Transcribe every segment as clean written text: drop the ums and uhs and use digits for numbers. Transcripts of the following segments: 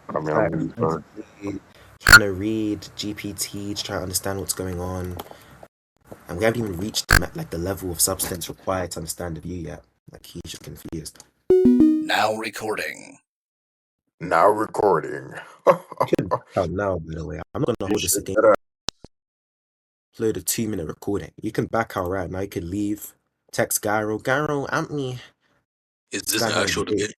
I mean, I'm Like gonna start. trying to read GPT to try to understand what's going on, and we haven't even reached the level of substance required to understand the view yet. Like he's just confused. Now recording. Now recording. You can back out now, by the way. I'm not gonna You hold this should against better. upload a 2 minute recording. You can back out right now. You could leave, text Gyro. Gyro, amp me. Is This this guy an having a actual debate. debate?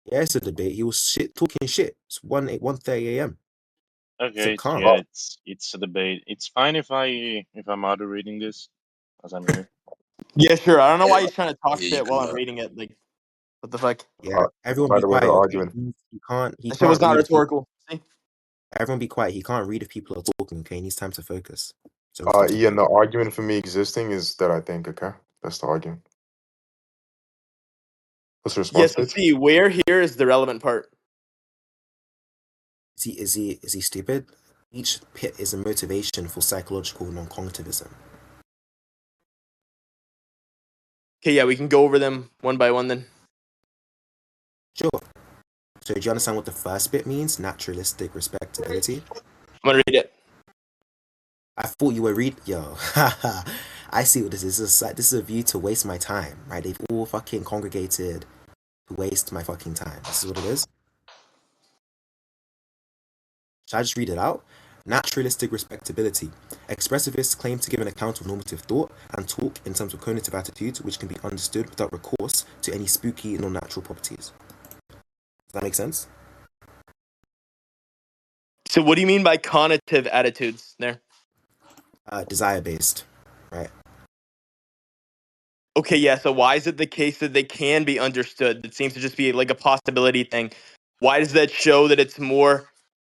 Yeah, it's a debate. He was talking shit. It's 1:30 a.m. So Okay, calm. yeah, it's a debate. It's fine if I'm moderating this, as I'm here. Yeah, sure. I don't know Yeah, why he's trying to talk yeah, you shit while can. I'm reading it. Like, what the fuck? Yeah, everyone By be the way, quiet. they're Okay, arguing. he can't. He That shit was can't not read if people. rhetorical. See? Everyone be quiet. He can't read if people are talking. Okay, he needs time to focus. So we're starting. Ian, the argument for me existing is that I think, okay? That's the argument. What's the Yeah, response so page? see, where here is the relevant part. Is he stupid? Each pit is a motivation for psychological non-cognitivism. Okay, yeah, we can go over them one by one then. Sure. So do you understand what the first bit means? Naturalistic respectability. I'm gonna read it. I thought you were yo. I see what this is. This is a view to waste my time, right? They've all fucking congregated to waste my fucking time. This is what it is. Should I just read it out? Naturalistic respectability. Expressivists claim to give an account of normative thought and talk in terms of cognitive attitudes which can be understood without recourse to any spooky non-natural properties. Does that make sense? So, what do you mean by cognitive attitudes there? Desire-based, right? Okay, yeah, so why is it the case that they can be understood? It seems to just be like a possibility thing. Why does that show that it's more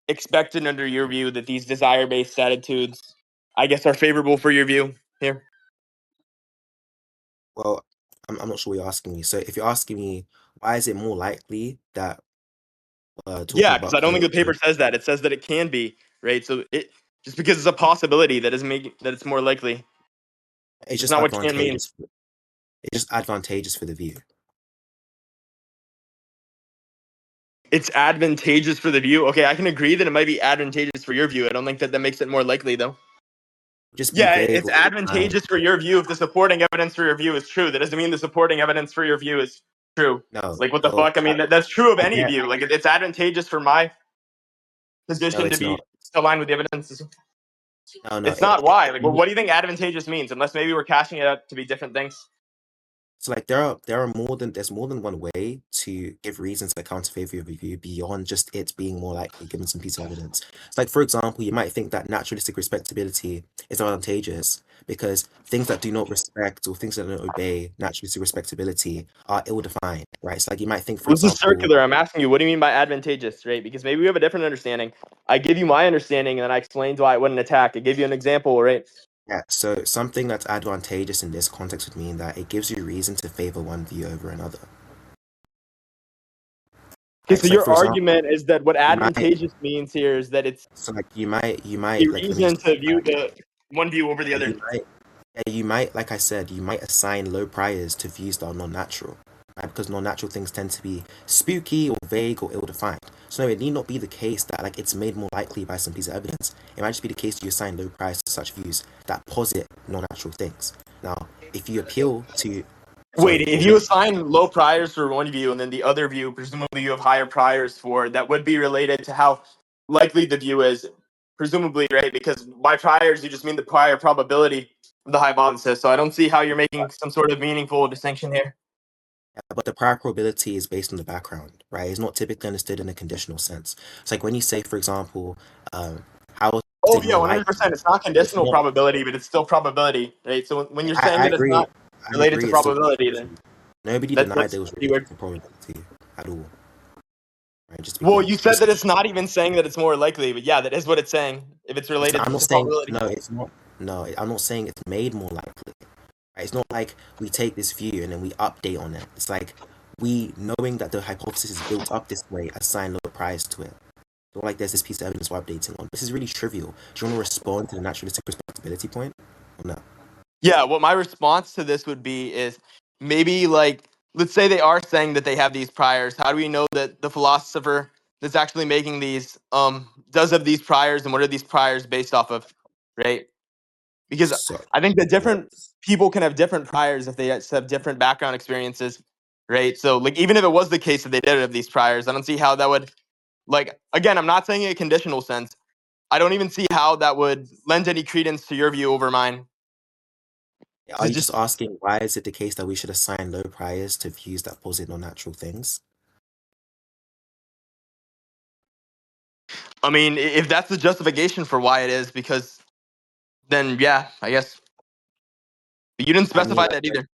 expected under your view that these desire based attitudes, I guess, are favorable for your view here? Well, I'm not sure what you're asking me. So if you're asking me why is it more likely that talking Yeah, because about I don't think the cognitive, paper says that. It says that it can be, right? So it just because it's a possibility that doesn't make that it's more likely. it's It's just not what can means. advantageous. It's just advantageous for the view. It's advantageous for the view. Okay, I can agree that it might be advantageous for your view. I don't think that that makes it more likely though. Just be Yeah, vague it's all the time. advantageous for your view if the supporting evidence for your view is true. That doesn't mean the supporting evidence for your view is true. No, Like what the well, fuck? I mean, that's true of I any get. view. Like it's advantageous for my No, position to it's be not. aligned with the evidence. No, no. It's not why. Like, well, what do you think advantageous means? Unless maybe we're cashing it out to be different things. So like there's more than one way to give reasons that counter favor your review beyond just it being more likely given some piece of evidence. So like for example, you might think that naturalistic respectability is advantageous because things that do not respect or things that don't obey naturalistic respectability are ill-defined, right? So like you might think, for Well, this is example, circular. I'm asking you, what do you mean by advantageous, right? Because maybe we have a different understanding. I give you my understanding, and then I explained why I wouldn't attack. I give you an example, right? yeah, so something that's advantageous in this context would mean that it gives you reason to favor one view over another. Okay, Right? so So like your for example, argument is that what you might advantageous means here is that it's so like you a might like let me reason just to view the one view over the yeah, other. you might, like I said, you might assign low priors to views that are non-natural, right? Because non-natural things tend to be spooky or vague or ill-defined. So no, it need not be the case that like it's made more likely by some piece of evidence. It might just be the case that you assign low priors to such views that posit non-natural things. Now, if you appeal to, Wait, sorry, if you assign low priors for one view and then the other view, presumably you have higher priors for, that would be related to how likely the view is, presumably, right? Because by priors, you just mean the prior probability of the hypothesis. So I don't see how you're making some sort of meaningful distinction here. but the prior probability is based on the background, right? It's not typically understood in a conditional sense. It's like when you say, for example, how is Oh it yeah, more 100%. likely? It's not It's conditional not. probability, but it's still probability, right? So when you're saying I that it's agree. not I related to agree. It's still probability, then probability. Nobody denied that's there was pretty weird. related to probability at all. Right? Just to be Well, clear. you said that it's not even saying that it's more likely, but yeah, that is what it's saying. If it's So related I'm not to saying probability. no. It's not. No, I'm not saying it's made more likely. Right? It's not like we take this view and then we update on it. It's like we knowing that the hypothesis is built up this way, assign lower priors to it. It's not like there's this piece of evidence we're updating on. This is really trivial. Do you want to respond to the naturalistic respectability point? Or no. Yeah, what my response to this would be is maybe like let's say they are saying that they have these priors. How do we know that the philosopher that's actually making these does have these priors, and what are these priors based off of, right? Because So I think that different yes. people can have different priors if they have different background experiences, right? So like even if it was the case that they did have these priors, I don't see how that would, like, again, I'm not saying in a conditional sense. I don't even see how that would lend any credence to your view over mine. Are So you just just, asking why is it the case that we should assign low priors to views that posit non-natural things? I mean, if that's the justification for why it is, because then yeah, I guess. But you didn't I mean, specify that either.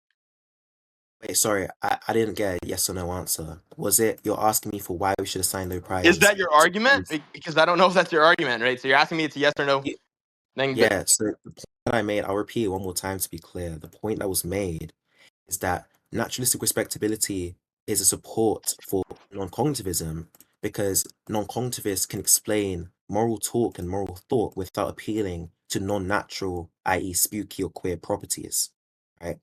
wait, sorry, I didn't get a yes or no answer. Was it you're asking me for why we should assign low Is priors that your to argument? views? Because I don't know if that's your argument, right? So you're asking me it's a yes or no Ye- thing, but Yeah, so the point that I made, I'll repeat it one more time to be clear. The point that was made is that naturalistic respectability is a support for non-cognitivism because non-cognitivists can explain moral talk and moral thought without appealing to non-natural, i.e., spooky or queer properties, right?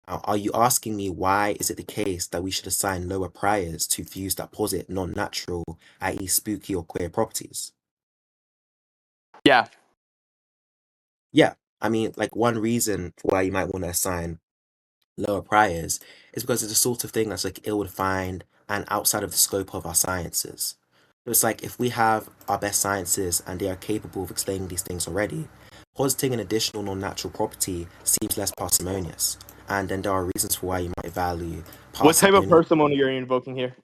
Now, are you asking me why is it the case that we should assign lower priors to views that posit non-natural, i.e., spooky or queer properties? yeah. Yeah, I mean, like one reason why you might want to assign lower priors is because it's the sort of thing that's like ill-defined and outside of the scope of our sciences. So it's like if we have our best sciences and they are capable of explaining these things already, positing an additional non-natural property seems less parsimonious. And then there are reasons for why you might value What type of parsimony. parsimony are you invoking here?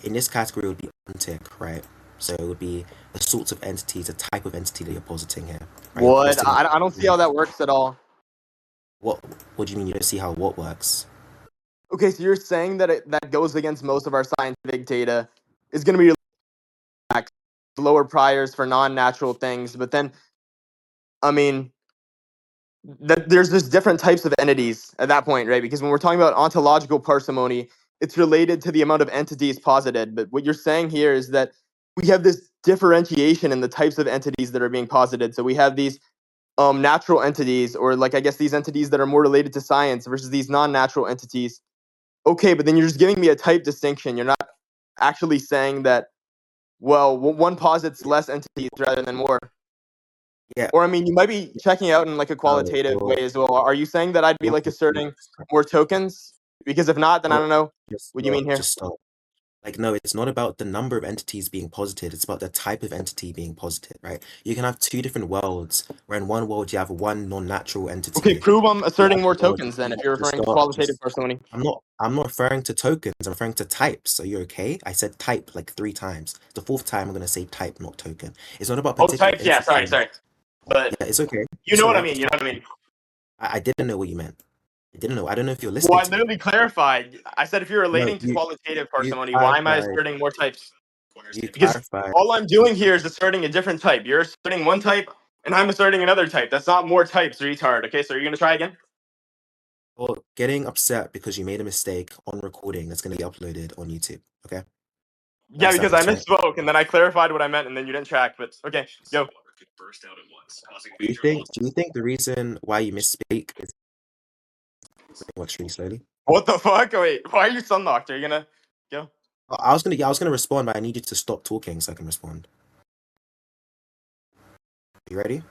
In this category, it would be ontic, right? So it would be the sorts of entities, the type of entity that you're positing here, right? You're What? positing I don't see how that works at all. what? What do you mean you don't see how what works? Okay, so you're saying that that goes against most of our scientific data is going to be lower priors for non-natural things, but then I mean that there's just different types of entities at that point, right? Because when we're talking about ontological parsimony, it's related to the amount of entities posited. But what you're saying here is that we have this differentiation in the types of entities that are being posited. So we have these natural entities, or like I guess these entities that are more related to science versus these non-natural entities. Okay, but then you're just giving me a type distinction. You're not actually saying that, well, one posits less entities rather than more. Yeah, Or I mean, you might be checking out in like a no, qualitative way as well. Are you saying that I'd be you're like asserting confused. more tokens? Because if not, then I No, don't know just what you stop. mean here. Just stop. Like, no, it's not about the number of entities being posited. It's about the type of entity being posited, right? You can have two different worlds, where in one world you have one non-natural Okay, entity. prove I'm The asserting other more world, tokens then if you're just referring to stop. qualitative parsimony. I'm not referring to tokens. I'm referring to types. Are you okay? I said type like 3 times. The fourth time I'm gonna say type, not token. It's not about Oh, particular types, yeah, sorry, entities. sorry. But Yeah, it's okay. you It's know all what I right. mean, Just you know talk. what I mean. I didn't know what you meant. I didn't know. I don't know if you're Well, listening I to me. literally clarified. I said if you're No, relating to qualitative you parsimony, why am I clarified. asserting more types? You Because clarified. all I'm doing here is asserting a different type. You're asserting one type, and I'm asserting another type. That's not more types, retard. Okay, so you're gonna try again? Or getting upset because you made a mistake on recording that's going to be uploaded on YouTube. Okay, Yeah, that's because I trying. misspoke, and then I clarified what I meant, and then you didn't track. But okay, go. Do you think the reason why you misspeak is works really slowly? What the fuck? Wait, why are you sunlocked? Are you gonna go? I was gonna respond, but I need you to stop talking so I can respond. You ready?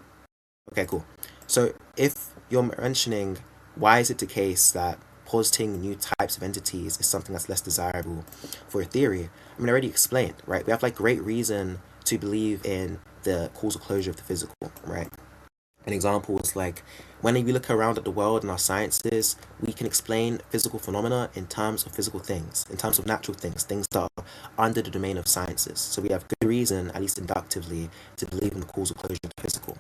Okay, cool. So if you're mentioning why is it the case that positing new types of entities is something that's less desirable for a theory, I mean, I already explained, right? We have like great reason to believe in the causal closure of the physical, right? An example is like when we look around at the world and our sciences, we can explain physical phenomena in terms of physical things, in terms of natural things, things that are under the domain of sciences. So we have good reason, at least inductively, to believe in the causal closure of the physical.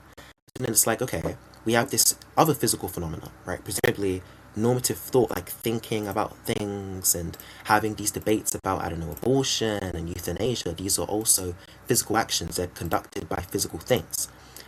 And then it's like, okay, we have this other physical phenomena, right? Presumably normative thought, like thinking about things and having these debates about, I don't know, abortion and euthanasia. These are also physical actions. They're conducted by physical things.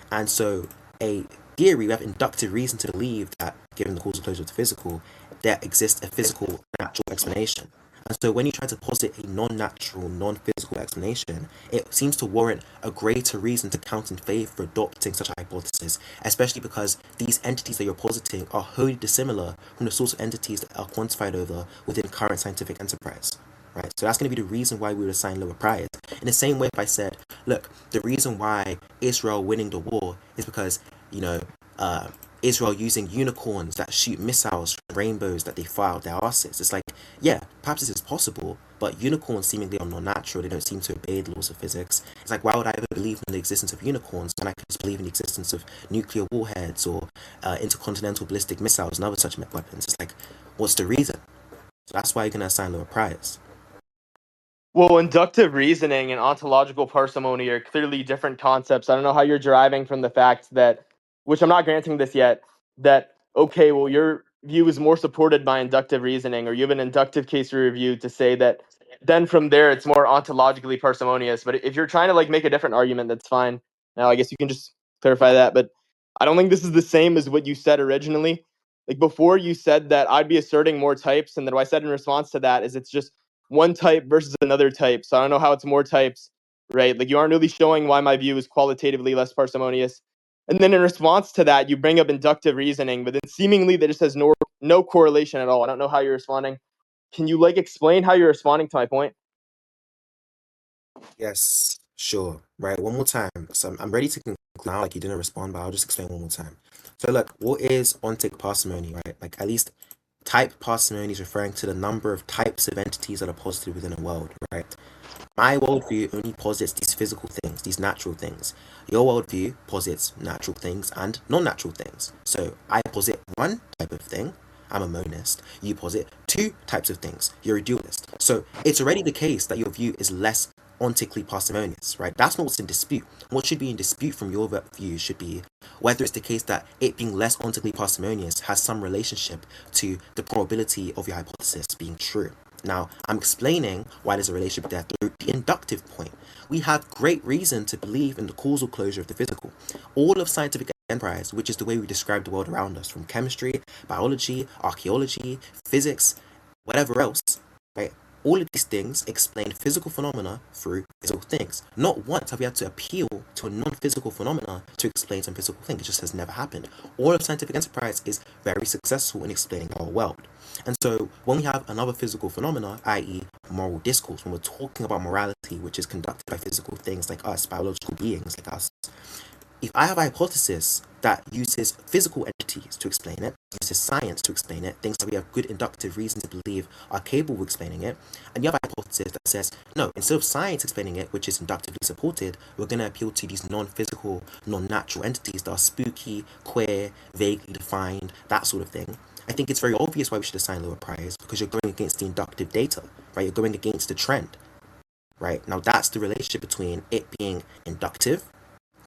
And so a theory, we have inductive reason to believe that, given the causal closure of the physical, there exists a physical natural explanation. And so when you try to posit a non-natural, non-physical explanation, it seems to warrant a greater reason to count in favor for adopting such a hypothesis, especially because these entities that you're positing are wholly dissimilar from the sorts of entities that are quantified over within current scientific enterprise. right? So that's going to be the reason why we would assign lower priors. In the same way, if I said, look, the reason why Israel winning the war is because, you know, Israel using unicorns that shoot missiles from rainbows that they fire out their asses. It's like, yeah, perhaps this is possible, but unicorns seemingly are not natural. They don't seem to obey the laws of physics. It's like, why would I ever believe in the existence of unicorns when I could just believe in the existence of nuclear warheads or intercontinental ballistic missiles and other such weapons? It's like, what's the reason? So that's why you're going to assign lower priors. Well, inductive reasoning and ontological parsimony are clearly different concepts. I don't know how you're deriving from the fact that, which I'm not granting this yet, that, okay, well, your view is more supported by inductive reasoning, or you have an inductive case review to say that then from there it's more ontologically parsimonious. But if you're trying to like make a different argument, that's fine. Now, I guess you can just clarify that. But I don't think this is the same as what you said originally. Like before, you said that I'd be asserting more types, and then what I said in response to that is it's just one type versus another type. So I don't know how it's more types, right? Like you aren't really showing why my view is qualitatively less parsimonious. And then in response to that, you bring up inductive reasoning, but then seemingly that just has no correlation at all. I don't know how you're responding. Can you like explain how you're responding to my point? Yes, sure. Right, one more time. So I'm ready to conclude now, like you didn't respond, but I'll just explain one more time. So look, what is ontic parsimony, right? Like at least type parsimony is referring to the number of types of entities that are posited within a world, right? My worldview only posits these physical things, these natural things. Your worldview posits natural things and non-natural things. So I posit one type of thing, I'm a monist. You posit two types of things, you're a dualist. So it's already the case that your view is less ontically parsimonious, right? That's not what's in dispute. What should be in dispute from your view should be whether it's the case that it being less ontically parsimonious has some relationship to the probability of your hypothesis being true. Now, I'm explaining why there's a relationship there through the inductive point. We have great reason to believe in the causal closure of the physical. All of scientific enterprise, which is the way we describe the world around us, from chemistry, biology, archaeology, physics, whatever else, right? All of these things explain physical phenomena through physical things. Not once have we had to appeal to a non-physical phenomena to explain some physical thing. It just has never happened. All of scientific enterprise is very successful in explaining our world. And so when we have another physical phenomena, i.e. moral discourse, when we're talking about morality, which is conducted by physical things like us, biological beings like us, if I have a hypothesis that uses physical entities to explain it, uses science to explain it, things that we have good inductive reason to believe are capable of explaining it, and you have a hypothesis that says, no, instead of science explaining it, which is inductively supported, we're going to appeal to these non-physical, non-natural entities that are spooky, queer, vaguely defined, that sort of thing. I think it's very obvious why we should assign lower priors, because you're going against the inductive data, right? You're going against the trend, right? Now that's the relationship between it being inductive,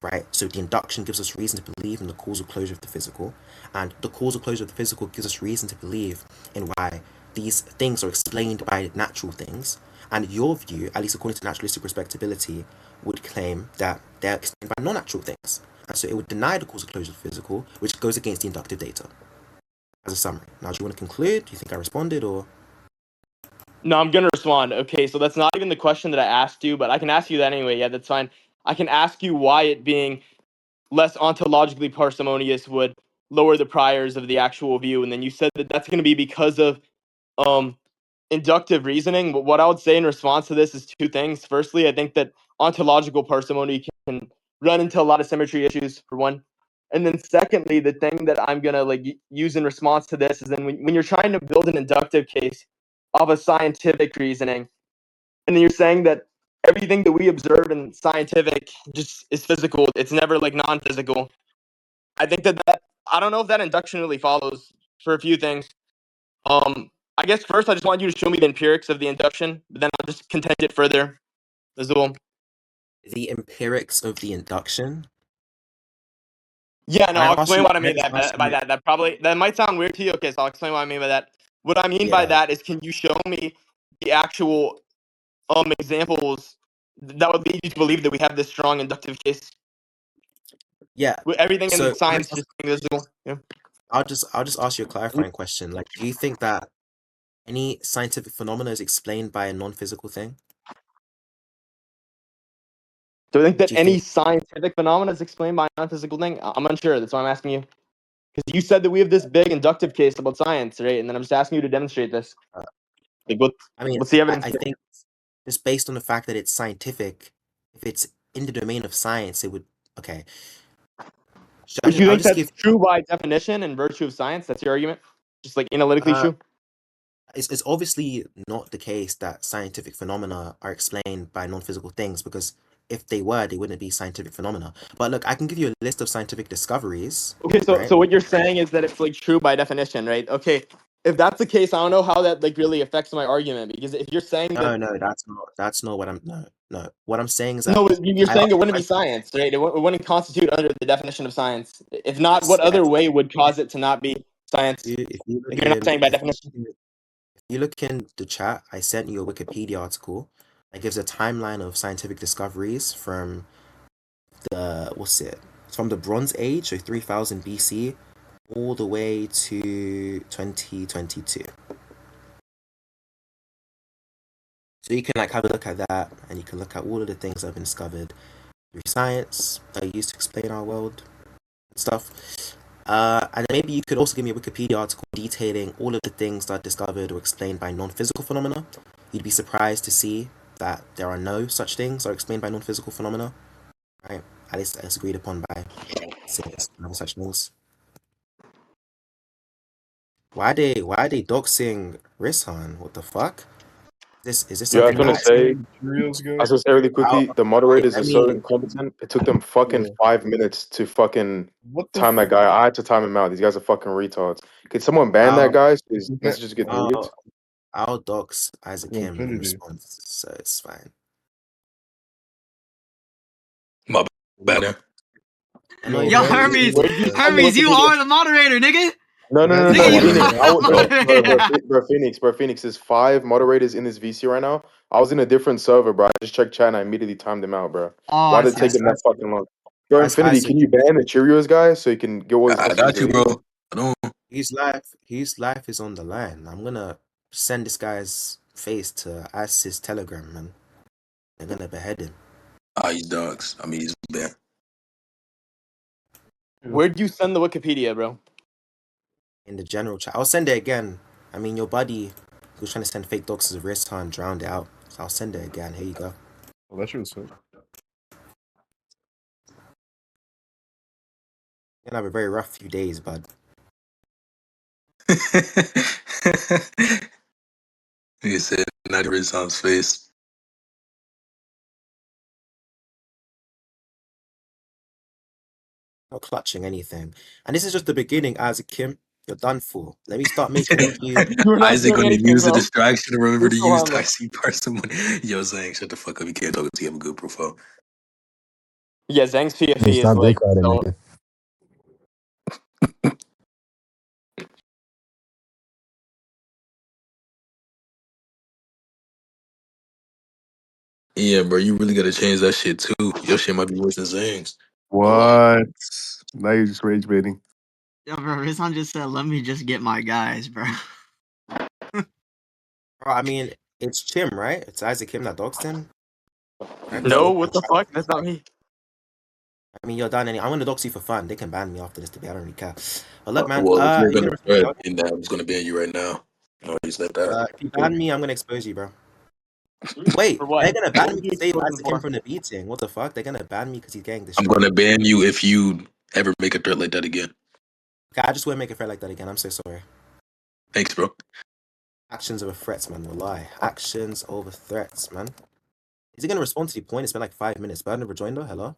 right? So the induction gives us reason to believe in the causal closure of the physical, and the causal closure of the physical gives us reason to believe in why these things are explained by natural things. And your view, at least according to naturalistic respectability, would claim that they're explained by non-natural things. And so it would deny the causal closure of the physical, which goes against the inductive data. As a summary. Now, do you want to conclude? Do you think I responded, or? No, I'm gonna respond. Okay, so that's not even the question that I asked you, but I can ask you that anyway. Yeah, that's fine. I can ask you why it being less ontologically parsimonious would lower the priors of the actual view, and then you said that that's going to be because of um inductive reasoning. But what I would say in response to this is two things. Firstly, I think that ontological parsimony can run into a lot of symmetry issues, for one. And then secondly, the thing that I'm gonna like use in response to this is then when you're trying to build an inductive case of a scientific reasoning, and then you're saying that everything that we observe in scientific just is physical. It's never like non-physical. I think that I don't know if that induction really follows for a few things. I guess first I just want you to show me the empirics of the induction, but then I'll just contend it further as well. The empirics of the induction? Yeah, no, Can I I'll ask explain you, what I can I mean just ask by you, that. That might sound weird to you. Okay, so I'll explain what I mean by that. What I mean by yeah, that is, can you show me the actual examples that would lead you to believe that we have this strong inductive case? yeah. With everything in So science just being visible. Yeah. I'll just ask you a clarifying question. Like, do you think that any scientific phenomena is explained by a non-physical thing? Do I think that Do you any think, scientific phenomena is explained by a non-physical thing? I'm unsure. That's why I'm asking you. Because you said that we have this big inductive case about science, right? And then I'm just asking you to demonstrate this. Like, what? I mean, What's the evidence? I think just based on the fact that it's scientific, if it's in the domain of science, it would. Okay. Would you I'll think just that's give. true by definition and virtue of science? That's your argument? Just like analytically Uh, true? it's obviously not the case that scientific phenomena are explained by non-physical things, because if they were, they wouldn't be scientific phenomena. But look, I can give you a list of scientific discoveries, Okay, so right? so what you're saying is that it's like true by definition, right? Okay, if that's the case, I don't know how that like really affects my argument, because if you're saying that No, that's not what I'm. No. What I'm saying is that no, you're I saying it wouldn't be science, right? It wouldn't constitute under the definition of science. If not, yes, what other yes. way would cause it to not be science? If you Like look you're not in, saying by definition. if you look in the chat, I sent you a Wikipedia article that gives a timeline of scientific discoveries from what's it? From the Bronze Age, so 3000 BC, all the way to 2022. So you can like have a look at that, and you can look at all of the things that have been discovered through science that are used to explain our world and stuff. And maybe you could also give me a Wikipedia article detailing all of the things that are discovered or explained by non-physical phenomena. You'd be surprised to see that there are no such things or explained by non-physical phenomena, right? At least as agreed upon by scientists and such things. Why are they doxing Rishan? What the fuck? Is this Yeah, I was something gonna that say. Materials I go. was gonna say really I'll, quickly. The wait, moderators let is so me incompetent. It took them fucking Yeah. 5 minutes to fucking What the time that fuck? guy. I had to time him out. These guys are fucking retards. Could someone ban that I'll guy so his messages get deleted? I'll, I'll dox Isaachim in Infinity. response, so it's fine. My bad. I know Yo, you're Yo, gonna ban do this Hermes, Where nigga, did you bro. find the Hermes, you Wikipedia? are the moderator, nigga. No, no, no, Ban no, this Nigga, no, you nigga, are Phoenix. the bro. Bro, Phoenix, bro, Phoenix. There's 5 moderators in this VC right now. I was in a different server, bro. I just checked chat and I immediately timed them out, bro. Oh, Why I did it see, I take as them see. that fucking long? Yo, as Infinity, Isaac. can you ban the Cheerios guy so he can get all his I messages got you, bro. deleted? I don't. His life is on the line. I'm gonna send this guy's face to ISIS Telegram, man. They're gonna behead him He's dogs. I mean, he's bad. Where'd you send the Wikipedia, bro? in the general chat. I'll send it again. I mean, your buddy who was trying to send fake doxes of Rishan drowned it out. So I'll send it again. Here you go. Oh, that shit was sick. You're gonna have a very rough few days, bud. He said, not to Rizon's face. Not clutching anything. And this is just the beginning, Isaachim. You're done for. Let me start making you. You're not Isaac doing gonna anything, use the bro. distraction to remember You're to so use harmless. Dicey person when yo saying shut the fuck up. You can't talk to him a good profile. Yeah, Zhang's Hey, PFE is stop go like karting, so. nigga. Yeah, bro, you really gotta change that shit too. Your shit might be worse than Zang's. What? Now you're just rage baiting. Yo, bro, Rizan just said, let me just get my guys, bro. Bro, I mean, it's Chim, right? It's Isaachim that doxed him. Right? Because I No, looked what at the the chat. fuck? That's not me. I mean, you're done. I'm gonna dox you for fun. They can ban me after this debate. I don't really care. But look, man. Well, if you're You gonna gonna respond to threat, me? and I'm just gonna ban you right now. No, he's like that. If you ban me, I'm gonna expose you, bro. Wait, For what? they're gonna What ban would me you to save expose him Isaachim for? from the beating. What the fuck? They're gonna ban me because he's getting I'm destroyed. gonna ban you if you ever make a threat like that again. Okay, I just won't make a threat like that again. I'm so sorry. Thanks, bro. Actions over threats, man. Will lie. Actions over threats, man. Is he gonna respond to the point? It's been like 5 minutes. Bird never joined though. Hello.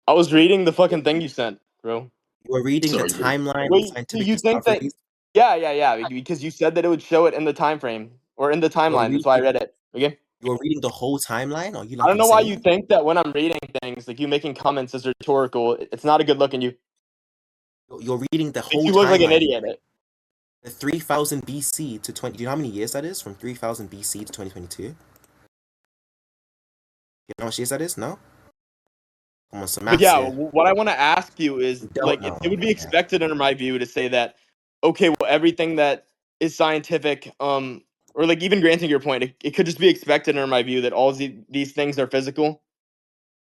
I was reading the fucking thing you sent, bro. You were reading the Sorry, bro. timeline of Wait, so scientific you think that? discoveries. Yeah, because you said that it would show it in the time frame or in the You were timeline. That's reading. why I read it. Okay. You were reading the whole timeline. Are you I like don't know why you insane? think that when I'm reading things, like you making comments is rhetorical. It's not a good look in you. You're reading the Makes whole you look like an timeline. idiot. The 3000 BC to 20. Do you know how many years that is? From 3000 BC to 2022. You know how much years that is? No. Come on, some But maths yeah, here. what I want to ask you is You don't like know. it would be Okay. expected under my view to say that okay, well everything that is scientific, or like even granting your point, it could just be expected under my view that all these things are physical,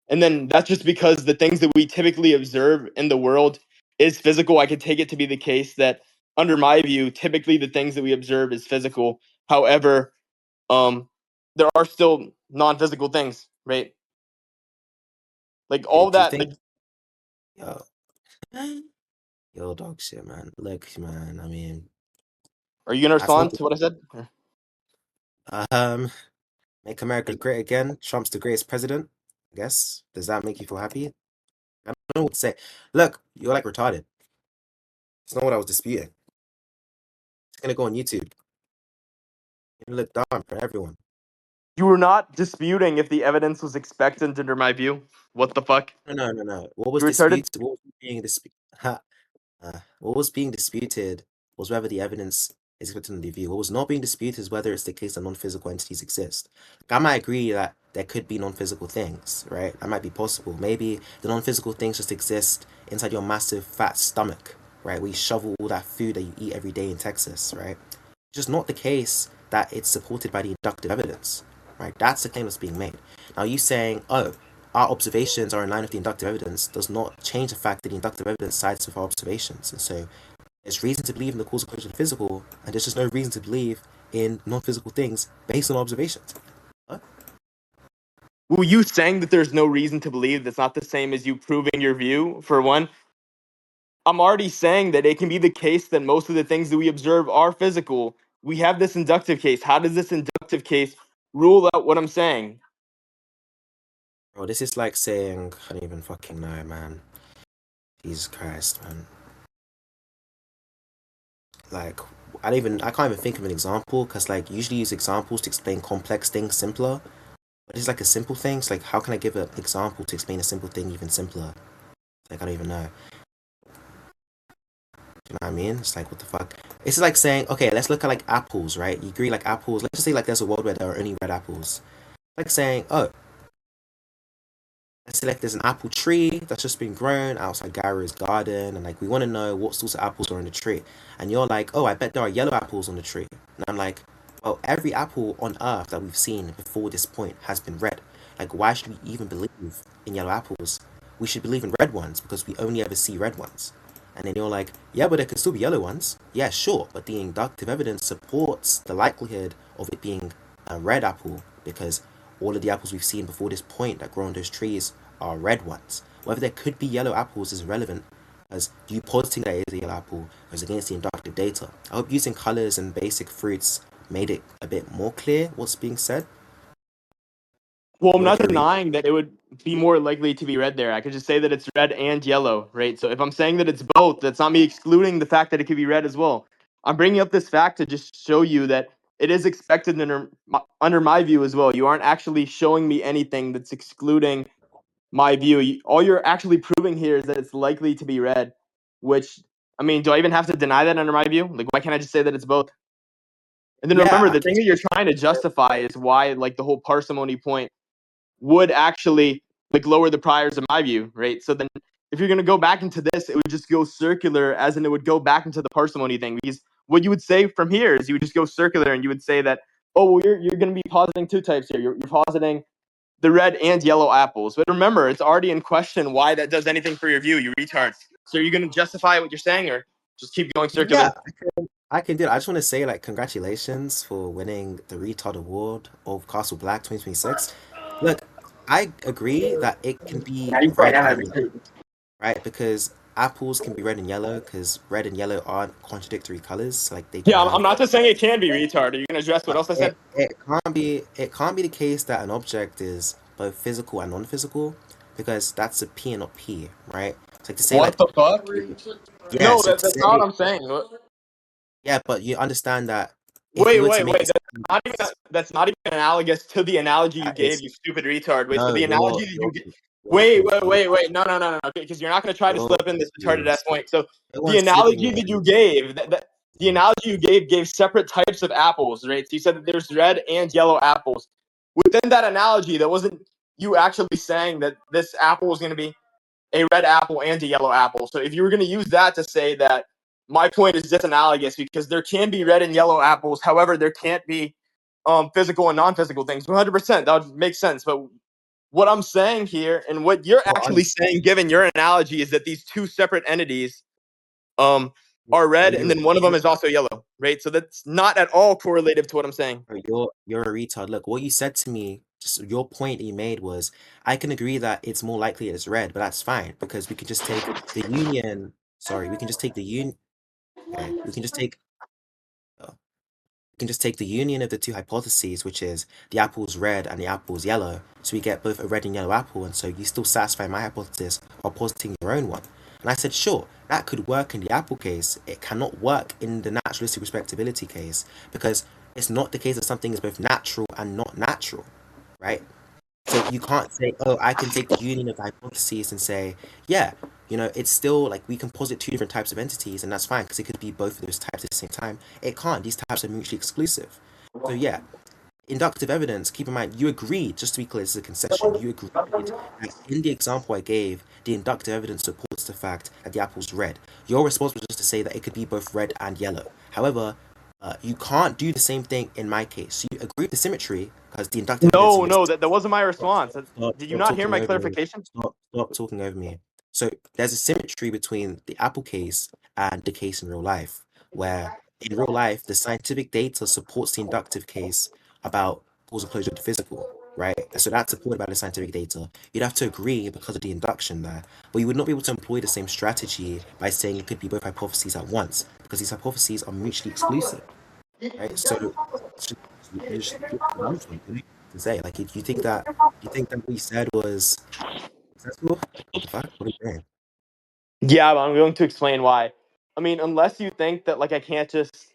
and then that's just because the things that we typically observe in the world is physical. I could take it to be the case that under my view, typically the things that we observe is physical. However, there are still non-physical things, right? Like all Do you that. think? Like, Yo, yo, dog shit, man. Look, man. I mean, are you gonna I think respond to what I said? make America great again. Trump's the greatest president. I guess. Does that make you feel happy? I don't know what to say. Look, you're like retarded. It's not what I was disputing. It's gonna go on YouTube. You look dumb for everyone. You were not disputing if the evidence was expectant under my view. What the fuck? No. What was You retarded? disputed? What was being disputed? What was being disputed was whether the evidence is expected in the view. What was not being disputed is whether it's the case that non-physical entities exist. Like, I might agree that there could be non-physical things, right? That might be possible. Maybe the non-physical things just exist inside your massive fat stomach, right? Where you shovel all that food that you eat every day in Texas, right? Just not the case that it's supported by the inductive evidence, right? That's the claim that's being made. Now, you saying, oh, our observations are in line with the inductive evidence does not change the fact that the inductive evidence sides with our observations. And so there's reason to believe in the causal connection of the physical, and there's just no reason to believe in non-physical things based on observations. What? Well, you saying that there's no reason to believe that's not the same as you proving your view, for one. I'm already saying that it can be the case that most of the things that we observe are physical. We have this inductive case. How does this inductive case rule out what I'm saying? Bro, this is like saying, I don't even fucking know, man. Jesus Christ, man. Like, I can't even think of an example, because like, usually use examples to explain complex things simpler. But it's like a simple thing, so like, how can I give an example to explain a simple thing even simpler? Like, I don't even know. You know what I mean? It's like, what the fuck? It's like saying, okay, let's look at like apples, right? You agree like apples. Let's just say like there's a world where there are only red apples. Like saying, oh, let's say like there's an apple tree that's just been grown outside Gary's garden, and like we want to know what sorts of apples are on the tree. And you're like, oh, I bet there are yellow apples on the tree. And I'm like, well, every apple on earth that we've seen before this point has been red. Like, why should we even believe in yellow apples? We should believe in red ones because we only ever see red ones. And then you're like, yeah, but there could still be yellow ones. Yeah, sure, but the inductive evidence supports the likelihood of it being a red apple because all of the apples we've seen before this point that grow on those trees are red ones. Whether there could be yellow apples is irrelevant, as you positing that it is a yellow apple goes against the inductive data. I hope using colors and basic fruits made it a bit more clear what's being said. Well, I'm Would not agree. denying that it would be more likely to be red there. I could just say that it's red and yellow, right? So if I'm saying that it's both, that's not me excluding the fact that it could be red as well. I'm bringing up this fact to just show you that it is expected under my view as well. You aren't actually showing me anything that's excluding my view. All you're actually proving here is that it's likely to be red, which, I mean, do I even have to deny that under my view? Like, why can't I just say that it's both? And then remember, Yeah, the thing that you're trying to justify is why, like, the whole parsimony point would actually like lower the priors in my view, right? So then if you're going to go back into this, it would just go circular, as in it would go back into the parsimony thing, because what you would say from here is you would just go circular and you would say that, oh, well, you're going to be positing two types here. You're positing the red and yellow apples. But remember, it's already in question why that does anything for your view, you retard. So are you going to justify what you're saying or just keep going yeah, circular? I can do it. I just want to say, like, congratulations for winning the Retard Award of Castle Black 2026. Look, I agree that it can be red and yellow, right? Because apples can be red and yellow because red and yellow aren't contradictory colors. Like, they can Yeah, I'm have. not just saying it can be retard. Are you going to address what But else I said? it can't be the case that an object is both physical and non-physical because that's a P and not P, right? It's like to say What like the fuck? yeah, No, so to that's not what say I'm saying. yeah, but you understand that if Wait, you were to wait, make wait. a That's not even analogous to the analogy you that gave, is you stupid retard. Wait, so no, the analogy that you gave. you're Wait, wait, confused. wait, wait. No. Because you're not going to try to You're slip in this retarded ass confused. point. So No the one's slipping analogy in that you anything. gave, the analogy you gave separate types of apples, right? So you said that there's red and yellow apples. Within that analogy, that wasn't you actually saying that this apple was going to be a red apple and a yellow apple. So if you were going to use that to say that my point is disanalogous because there can be red and yellow apples, however, there can't be physical and non-physical things. 100%, that would make sense. But what I'm saying here, and what you're Well, actually saying, given your analogy, is that these two separate entities, um, are red, You're and then one of them is also yellow, right? So that's not at all correlative to what I'm saying. you're a retard. Look, what you said to me, just your point that you made was, I can agree that it's more likely it's red, but that's fine because we can just take the union. Sorry, we can just take the union. Okay, we can just take the union of the two hypotheses, which is the apple's red and the apple's yellow, so we get both a red and yellow apple, and so you still satisfy my hypothesis while positing your own one. And I said, sure, that could work in the apple case. It cannot work in the naturalistic respectability case because it's not the case that something is both natural and not natural, right? So you can't say, oh, I can take the union of the hypotheses and say, yeah, it's still like we can posit two different types of entities, and that's fine because it could be both of those types at the same time. It can't. These types are mutually exclusive. So yeah, inductive evidence, keep in mind, you agreed, just to be clear, this is a concession, you agreed that in the example I gave, the inductive evidence supports the fact that the apple's red. Your response was just to say that it could be both red and yellow. However, you can't do the same thing in my case. So you agree with the symmetry because the inductive evidence No, that wasn't my response. Did you Stop not hear talking my over me. clarification? Stop talking over me. So there's a symmetry between the Apple case and the case in real life, where in real life the scientific data supports the inductive case about causal closure of the physical, right? So that's supported by the scientific data. You'd have to agree because of the induction there, but you would not be able to employ the same strategy by saying it could be both hypotheses at once, because these hypotheses are mutually exclusive, right? So you just move on. You know, to say like, you think that what we said was successful? Like, what the fuck? What are you saying? Yeah, but I'm going to explain why. I mean, unless you think that like I can't just,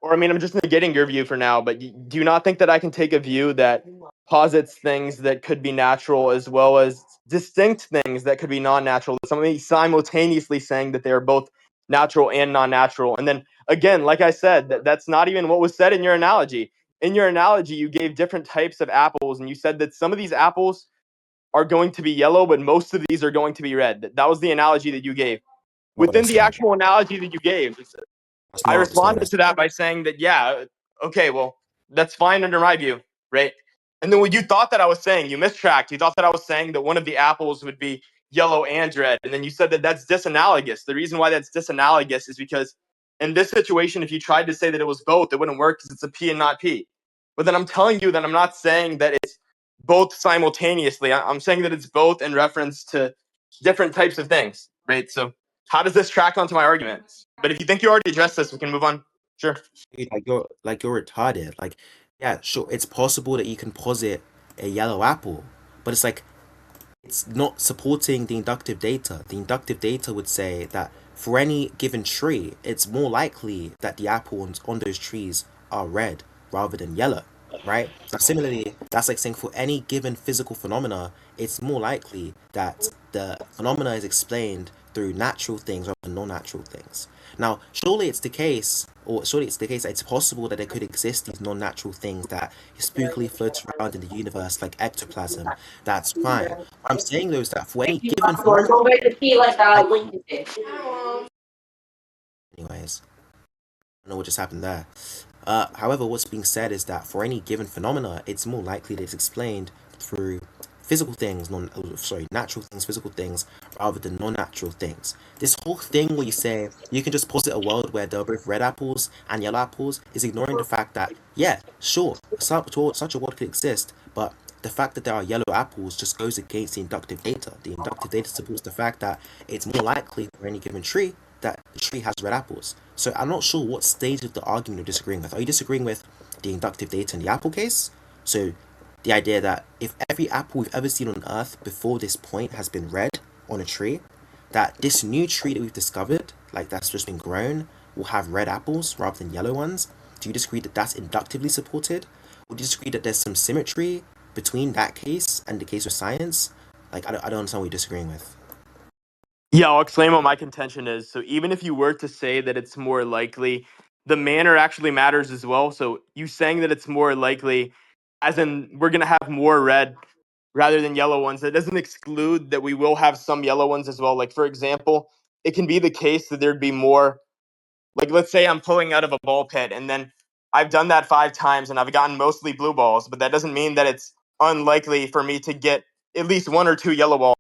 or I mean, I'm just negating your view for now. But do you not think that I can take a view that posits things that could be natural as well as distinct things that could be non-natural? Somebody simultaneously saying that they are both natural and non-natural, and then again, like I said, that's not even what was said in your analogy. In your analogy, you gave different types of apples, and you said that some of these apples are going to be yellow, but most of these are going to be red. That was the analogy that you gave. Not what I Within the said. actual analogy that you gave, I That's not what I responded said. to that by saying that, yeah, okay, well, that's fine under my view, right? And then when you thought that I was saying, you mistracked. You thought that I was saying that one of the apples would be yellow and red. And then you said that that's disanalogous. The reason why that's disanalogous is because in this situation, if you tried to say that it was both, it wouldn't work because it's a P and not P. But then I'm telling you that I'm not saying that it's both simultaneously. I'm saying that it's both in reference to different types of things, right? So how does this track onto my arguments? But if you think you already addressed this, we can move on. Sure. Dude, like you're retarded. Like, yeah, sure, it's possible that you can posit a yellow apple, but it's like it's not supporting the inductive data. The inductive data would say that for any given tree, it's more likely that the apples on those trees are red rather than yellow, right? So similarly, that's like saying for any given physical phenomena, it's more likely that the phenomena is explained through natural things rather than non-natural things. Now, surely it's the case that it's possible that there could exist these non-natural things that spookily float around in the universe like ectoplasm. That's fine. What I'm saying though is that for any given phenomena, like, anyways, I don't know what just happened there. However, what's being said is that for any given phenomena, it's more likely that it's explained through physical things, natural things, physical things, rather than non-natural things. This whole thing where you say you can just posit a world where there are both red apples and yellow apples is ignoring the fact that, yeah, sure, such a world could exist, but the fact that there are yellow apples just goes against the inductive data. The inductive data supports the fact that it's more likely for any given tree that the tree has red apples. So I'm not sure what stage of the argument you're disagreeing with. Are you disagreeing with the inductive data in the apple case? So the idea that if every apple we've ever seen on Earth before this point has been red on a tree, that this new tree that we've discovered, like that's just been grown, will have red apples rather than yellow ones? Do you disagree that that's inductively supported? Or do you disagree that there's some symmetry between that case and the case of science? Like, I don't understand what you're disagreeing with. Yeah, I'll explain what my contention is. So even if you were to say that it's more likely, the manner actually matters as well. So you saying that it's more likely, as in we're gonna have more red rather than yellow ones, that doesn't exclude that we will have some yellow ones as well. Like for example, it can be the case that there'd be more, like let's say I'm pulling out of a ball pit and then I've done that 5 times and I've gotten mostly blue balls, but that doesn't mean that it's unlikely for me to get at least one or two yellow balls.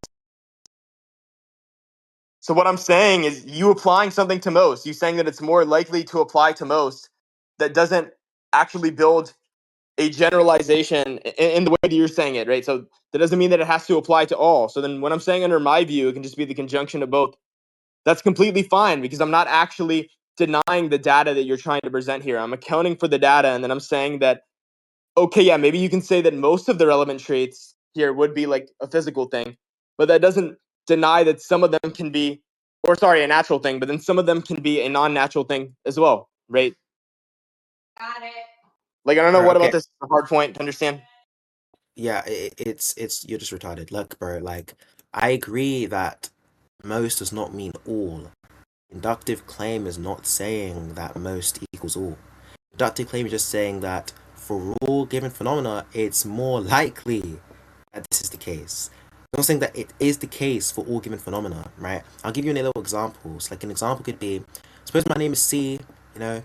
So what I'm saying is you applying something to most, you saying that it's more likely to apply to most, that doesn't actually build a generalization in the way that you're saying it, right? So that doesn't mean that it has to apply to all. So then when I'm saying under my view, it can just be the conjunction of both. That's completely fine because I'm not actually denying the data that you're trying to present here. I'm accounting for the data, and then I'm saying that, okay, yeah, maybe you can say that most of the relevant traits here would be like a physical thing, but that doesn't deny that some of them can be, or sorry, a natural thing, but then some of them can be a non-natural thing as well, right? Got it. Like, I don't know, Bro, what okay. about this is a hard point to understand? Yeah, it's you're just retarded. Look, bro, like I agree that most does not mean all. Inductive claim is not saying that most equals all. Inductive claim is just saying that for all given phenomena, it's more likely that this is the case. I'm not saying that it is the case for all given phenomena, right? I'll give you a little examples. Like an example could be, suppose my name is C,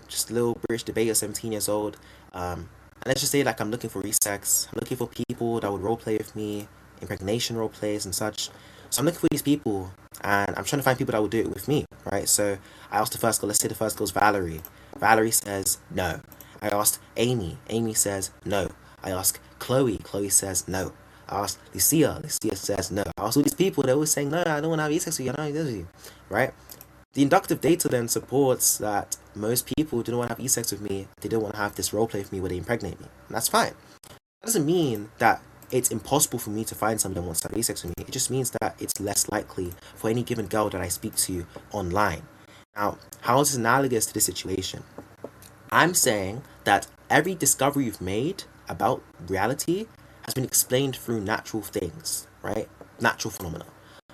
just a little British debater, 17 years old. And let's just say like I'm looking for resex. I'm looking for people that would roleplay with me, impregnation role plays and such. So I'm looking for these people, and I'm trying to find people that will do it with me, right? So I asked the first girl. Let's say the first girl's Valerie. Valerie says no. I asked Amy. Amy says no. I ask Chloe. Chloe says no. I asked Lucia. Lucia says no. I asked all these people. They're always saying no. I don't want to have sex with you. I don't want to do with you, right? The inductive data then supports that most people do not want to have sex with me. They don't want to have this roleplay with me where they impregnate me, and that's fine. That doesn't mean that it's impossible for me to find someone that wants to have sex with me. It just means that it's less likely for any given girl that I speak to online. Now, how is this analogous to this situation? I'm saying that every discovery you've made about reality has been explained through natural things, right? Natural phenomena.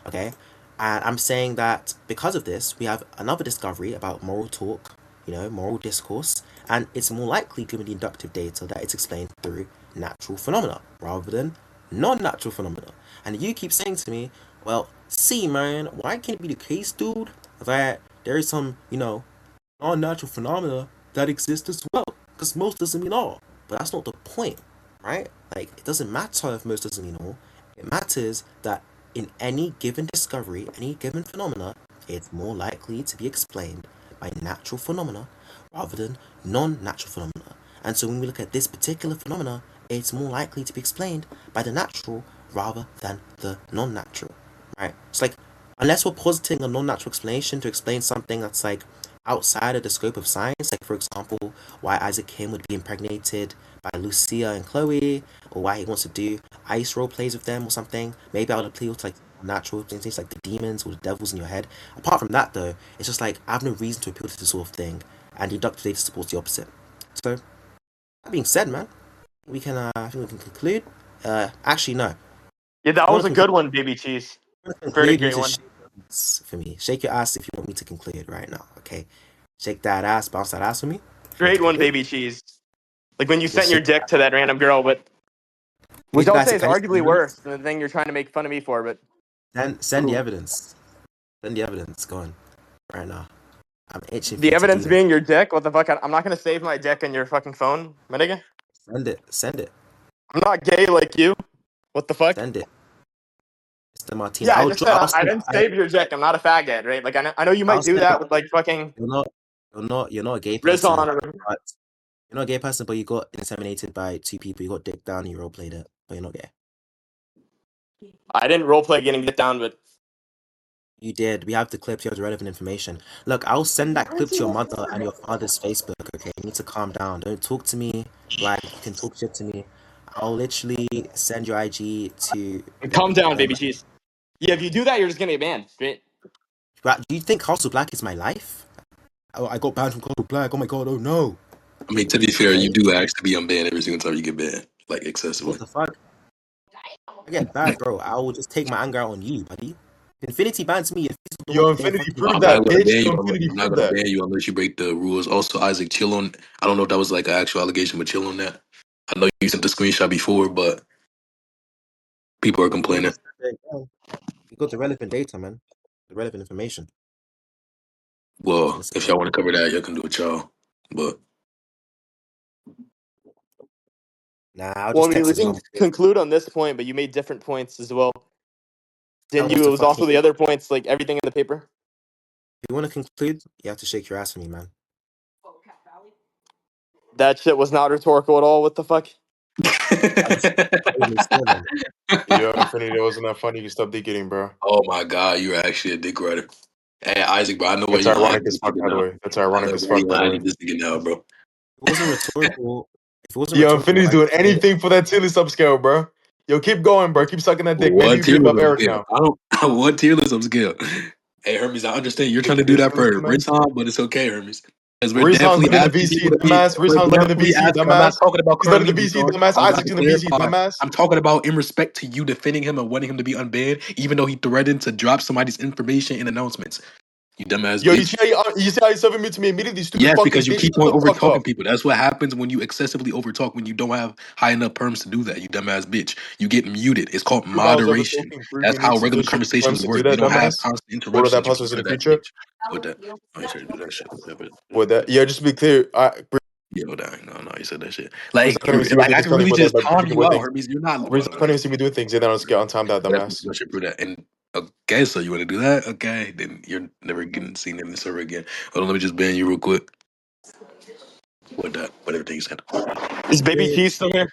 Okay? And I'm saying that because of this, we have another discovery about moral talk, moral discourse, and it's more likely, given the inductive data, that it's explained through natural phenomena rather than non-natural phenomena. And you keep saying to me, well, see, man, why can't it be the case, dude, that there is some, non-natural phenomena that exist as well? Because most doesn't mean all. But that's not the point, right? Like, it doesn't matter if most doesn't mean all. It matters that in any given discovery, any given phenomena, it's more likely to be explained by natural phenomena rather than non-natural phenomena. And so when we look at this particular phenomena, it's more likely to be explained by the natural rather than the non-natural, right? It's like, unless we're positing a non-natural explanation to explain something that's like outside of the scope of science, like for example, why Isaachim would be impregnated by Lucia and Chloe, or why he wants to do ice role plays with them or something. Maybe I would appeal to like natural things like the demons or the devils in your head. Apart from that though, it's just like I have no reason to appeal to this sort of thing, and inductive data supports the opposite. So that being said, man, I think we can conclude. Actually no. Yeah, that was a good one, baby cheese. Very Conclude, you need great to one. shake your ass for me. Shake your ass if you want me to conclude right now, okay? Shake that ass, bounce that ass for me. Great one, baby cheese. Like when you sent your shake dick to that random girl, but which Please, I'll guys, say is can I see the arguably evidence? worse than the thing you're trying to make fun of me for. But Send the evidence. Send the evidence. Go on. Right now. I'm itching for the you to do evidence that. being your dick. What the fuck? I'm not gonna save my dick in your fucking phone, my nigga. Send it. Send it. I'm not gay like you. What the fuck? Send it. Mr. Martin. Yeah, I just said I'll I didn't save your dick. I'm not a faggot, right? Like I know you I'll might do send that with like fucking you're not a gay Rizwan person. or But you're not a gay person, but you got inseminated by two people. You got dick down and you role played it. But you're not gay. I didn't roleplay getting dick down, but You did. We have the clips. You have the relevant information. Look, I'll send that clip to your mother and your father's Facebook, okay? You need to calm down. Don't talk to me like you can talk shit to me. I'll literally send your IG to calm down, them. baby cheese. Yeah, if you do that, you're just gonna get banned, right? Do you think Castle Black is my life? Oh, I got banned from Castle Black. Oh my god, oh no. I mean, to be fair, Okay. you do ask to be unbanned every single time you get banned, like What excessively. the fuck? I get banned, bro. I will just take my anger out on you, buddy. Infinity bans me. If Facebook Yo, don't Infinity, fucking prove I'm not that, gonna bitch. ban Yo, you. Infinity, I'm not prove gonna that. ban you unless you break the rules. Also, Isaac, chill on. I don't know if that was like an actual allegation, but chill on that. I know you sent the screenshot before, but people are complaining. You got the relevant data, man. The relevant information. Well, Let's if go. y'all want to cover that, y'all can do it, y'all. But Nah, I'll Well, just I mean, text we his can mum. conclude on this point, but you made different points as well. That Didn't was you? the It was fucking also the other points, like everything in the paper. If you want to conclude, you have to shake your ass for me, man. That shit was not rhetorical at all. What the fuck? Yo, Infinity, that wasn't that funny. You can stop dick eating, bro. Oh my god, you're actually a dick writer. Hey Isaac, bro, I know why That's you're ironic hiding as this fuck, nigga by the now. way. That's I ironic know as why fuck, you're by the way. hiding this nigga now, bro. If it wasn't rhetorical, Yo, Infinity's I'd doing say- anything for that tier list upscale, bro. Yo, keep going, bro. Keep sucking that dick. Maybe What you tier be list above I'm Eric scared? now. I don't what tier list I'm scared. Hey Hermes, I understand you're trying to do Tier that list, for man. Rizhan, but it's okay, Hermes. Because we're Rizhan's definitely letting the asking VC, people to be dumbass. we're Rizhan's letting the definitely VC, asking. I'm not dumbass. talking about He's letting the currently, VC, Rizhan. dumbass. I would like Isaac's to in the VC, clarify. dumbass. I'm talking about in respect to you defending him and wanting him to be unbanned, even though he threatened to drop somebody's information in announcements. You dumbass Yo, bitch. you see how you serving me to me immediately, stupid Yes, fucking because you bitch. keep Shut on the over fuck talking up. people. That's what happens when you excessively over talk when you don't have high enough perms to do that. You dumbass bitch. You get muted. It's called Prove I was over moderation. talking. Prove That's you need how regular sufficient conversations terms to do work. We that, don't have dumbass. constant Order that interruptions. You passes in the fat ass future. bitch. What that? I ain't trying to do that shit. With that, yeah, just to be clear, Yo, dang, no, you said that shit. Rizhan can't even see me Like do I things. can Can't really even just by time breathing you with out, things. Hermes. You're not. Rizhan can't even see me do things. They don't scale on time that, dumbass. Let's prove that. And okay, so you want to do that? Okay, then you're never getting seen in the server again. Hold on, let me just ban you real quick. What that? What everything you said. Is Baby Cheese still here?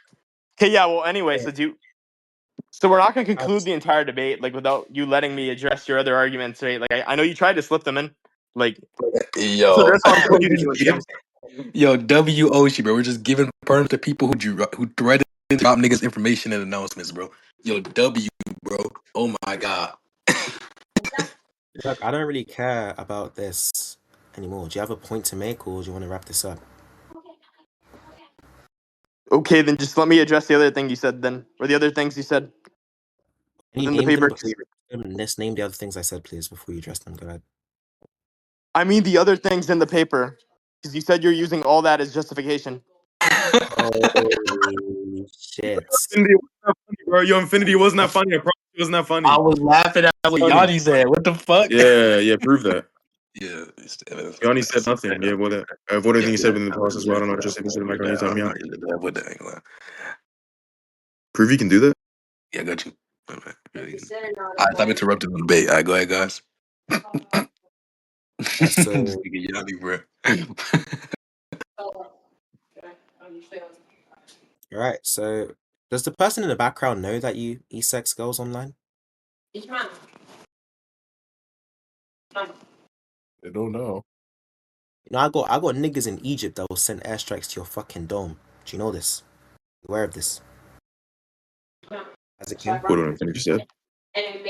Okay, yeah. Well, anyway, so we're not gonna conclude I'd- the entire debate like without you letting me address your other arguments, right? Like I know you tried to slip them in, like so Yo, that's why I'm told you didn't give. yo, WOC, bro. We're just giving perms to people who threaten to drop niggas information and announcements, bro. Yo, W, bro. Oh my god. Look, I don't really care about this anymore. Do you have a point to make, or do you want to wrap this up? Okay, then just let me address the other thing you said then, or the other things you said Can you within the name them paper. before you let's name the other things I said, please, before you address them. Go ahead. I mean the other things in the paper, because you said you're using all that as justification. Holy shit. Infinity wasn't that funny, bro. Yo, Infinity wasn't that funny. I promise it wasn't that funny. I was laughing at what Funny. Yanni said. What the fuck? Yeah, prove that. Yeah, Yanni said nothing. Yeah, well, that. I've already think he said in the past as well. I don't know. Just said in the microphone anytime. Yeah, What the hell? prove you can do that. Yeah, I got you. I'm interrupting the debate. All right, go ahead, guys. Yeah, so This nigga Yanni, bro. all right, so does the person in the background know that you e-sex girls online? I don't know. You know, I got niggas in Egypt that will send airstrikes to your fucking dome. Do you know this? You aware of this? As a king? What do I think you said? And it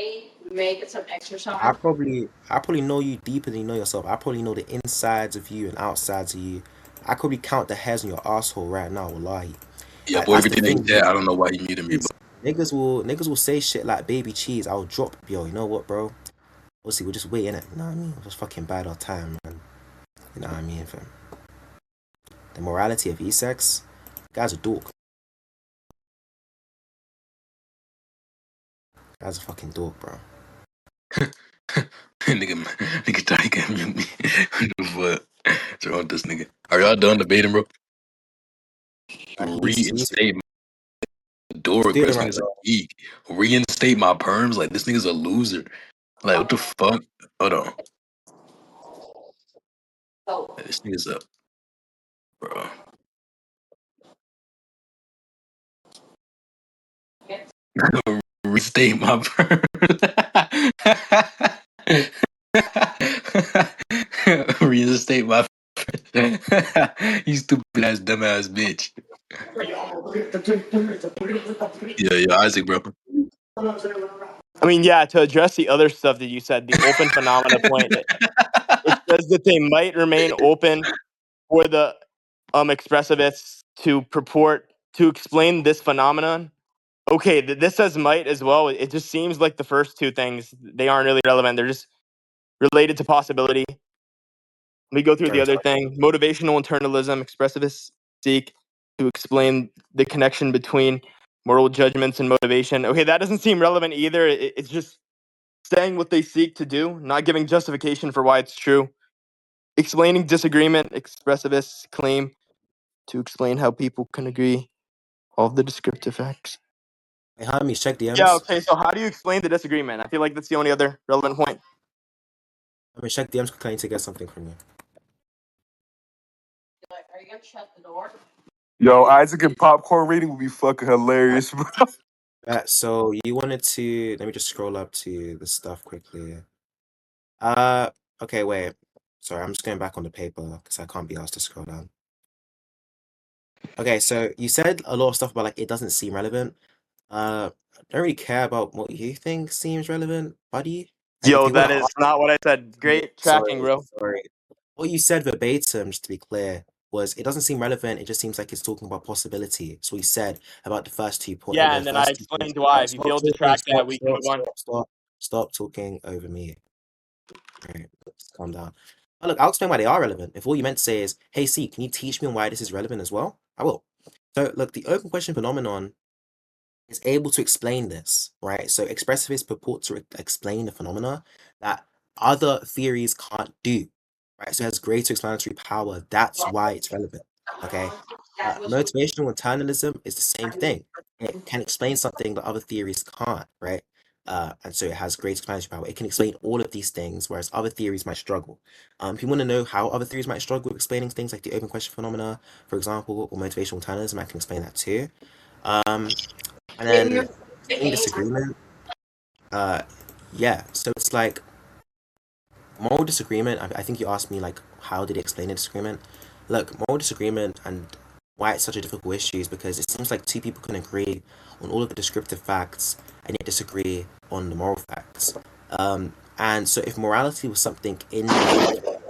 made it some extra I probably know you deeper than you know yourself. I probably know the insides of you and outsides of you. I probably count the hairs on your asshole right now, wallahi. Yeah, Like boy, that's the everything that he thing. said, I don't know why he muted me, but Niggas will say shit like baby cheese. I'll drop, yo. You know what, bro? We'll just wait in it. You know what I mean? We'll just fucking bide our time, man. You know what I mean, fam? The morality of e-sex, guy's a dork. Guy's a fucking dork, bro. nigga trying to mute me. What the fuck? What's wrong with this nigga? Are y'all done debating, bro? He's Reinstate my door, bro. doing This right, nigga's a bro. geek. Reinstate my perms. Like this nigga's a loser. Like what the fuck? Hold on. Like, this nigga's up, bro. Restate my perms. Reinstate my. You stupid ass dumbass bitch. Yeah, Isaac, bro. I mean, yeah. To address the other stuff that you said, the open phenomena point, it says that they might remain open for the expressivists to purport to explain this phenomenon. Okay, this says might as well. It just seems like the first two things, they aren't really relevant. They're just related to possibility. Let me go through the other thing. Motivational internalism, expressivists seek to explain the connection between moral judgments and motivation. Okay, that doesn't seem relevant either. It's just saying what they seek to do, not giving justification for why it's true. Explaining disagreement, expressivists claim to explain how people can agree. All of the descriptive facts. Hey, homies, check Yeah, DMs. okay, so how do you explain the disagreement? I feel like that's the only other relevant point. I'm gonna check DMs quickly. I need to get something from you. Like, are you gonna shut the door? Yo, Isaac and popcorn reading would be fucking hilarious, bro. So you wanted to, let me just scroll up to the stuff quickly. Okay, wait. Sorry, I'm just going back on the paper because I can't be asked to scroll down. Okay, so you said a lot of stuff about like it doesn't seem relevant. I don't really care about what you think seems relevant, buddy. Like if Yo, you want that to is not what I said. Great tracking, sorry, bro. sorry. What you said verbatim, just to be clear, was it doesn't seem relevant. It just seems like it's talking about possibility. So we said about the first 2 points. Yeah, and then I explained why. If you Stop failed to talking. track that, we can move on. Stop talking over me. Right, let's calm down. Oh, look, I'll explain why they are relevant. If all you meant to say is, "Hey, C, can you teach me why this is relevant as well?" I will. So, look, the open question phenomenon is able to explain this, right? So expressivists purport to explain the phenomena that other theories can't do, right? So it has greater explanatory power. That's why it's relevant, okay? Motivational internalism is the same thing. It can explain something that other theories can't, right? And so it has great explanatory power. It can explain all of these things, whereas other theories might struggle. If you want to know how other theories might struggle with explaining things like the open question phenomena, for example, or motivational internalism, I can explain that too. And then explaining disagreement, uh, yeah. So it's like moral disagreement. I think you asked me like, how did he explain the disagreement? Look, moral disagreement and why it's such a difficult issue is because it seems like two people can agree on all of the descriptive facts and yet disagree on the moral facts. And so if morality was something in the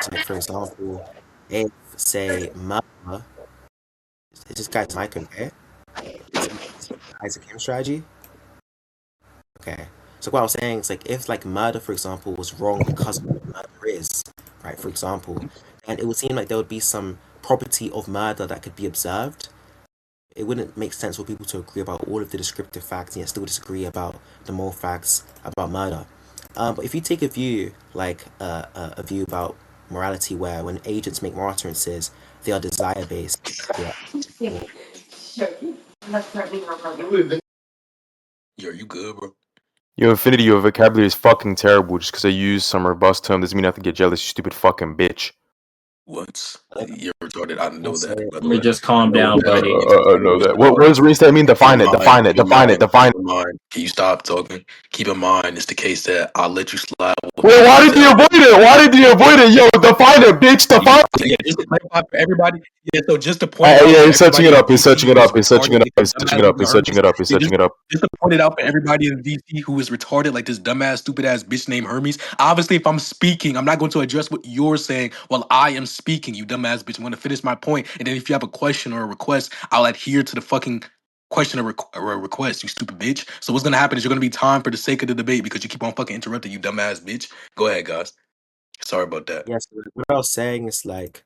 so like for example, if say murder is this guy's mic okay? Is Isaachim strategy? Okay. So what I was saying is like if like murder, for example, was wrong because of what murder is, right? For example, and it would seem like there would be some property of murder that could be observed. It wouldn't make sense for people to agree about all of the descriptive facts and yet still disagree about the moral facts about murder. But if you take a view like a view about morality, where when agents make moral utterances, they are desire based. Yeah. Yo, you good, bro? Yo, Infinity, your vocabulary is fucking terrible. Just because I use some robust term doesn't mean I have to get jealous, you stupid fucking bitch. What? You're retarded. I know So that, by Let the me way. just calm I know down, that. buddy. I know that. What does restart mean? Keep Define in it, mind, define it, keep in define it, mind, define keep it. in mind. Can you stop talking? Keep in mind, it's the case that I'll let you slide with Wait, my why did you details. avoid it? Why did you avoid it? Yo, define it, bitch, define it. Yeah, just to clarify for everybody. Yeah, so just to point it out Yeah, for he's searching everybody it in up, he's searching VC it who is up, he's searching retarded, it up, like this he's searching dumbass it up, stupid he's searching Hermes. it up, he's Yeah, searching it up. just to point it out for everybody in VC who is retarded, like this dumbass stupid ass bitch named Hermes. Obviously, if I'm speaking, I'm not going to address what you're saying while I am speaking. You dumbass bitch. I'm going to finish my point, and then if you have a question or a request, I'll adhere to the fucking question or request. You stupid bitch. So what's gonna happen is you're gonna be time for the sake of the debate because you keep on fucking interrupting. You dumbass bitch. Go ahead, guys. Sorry about that. yes, what I was saying is like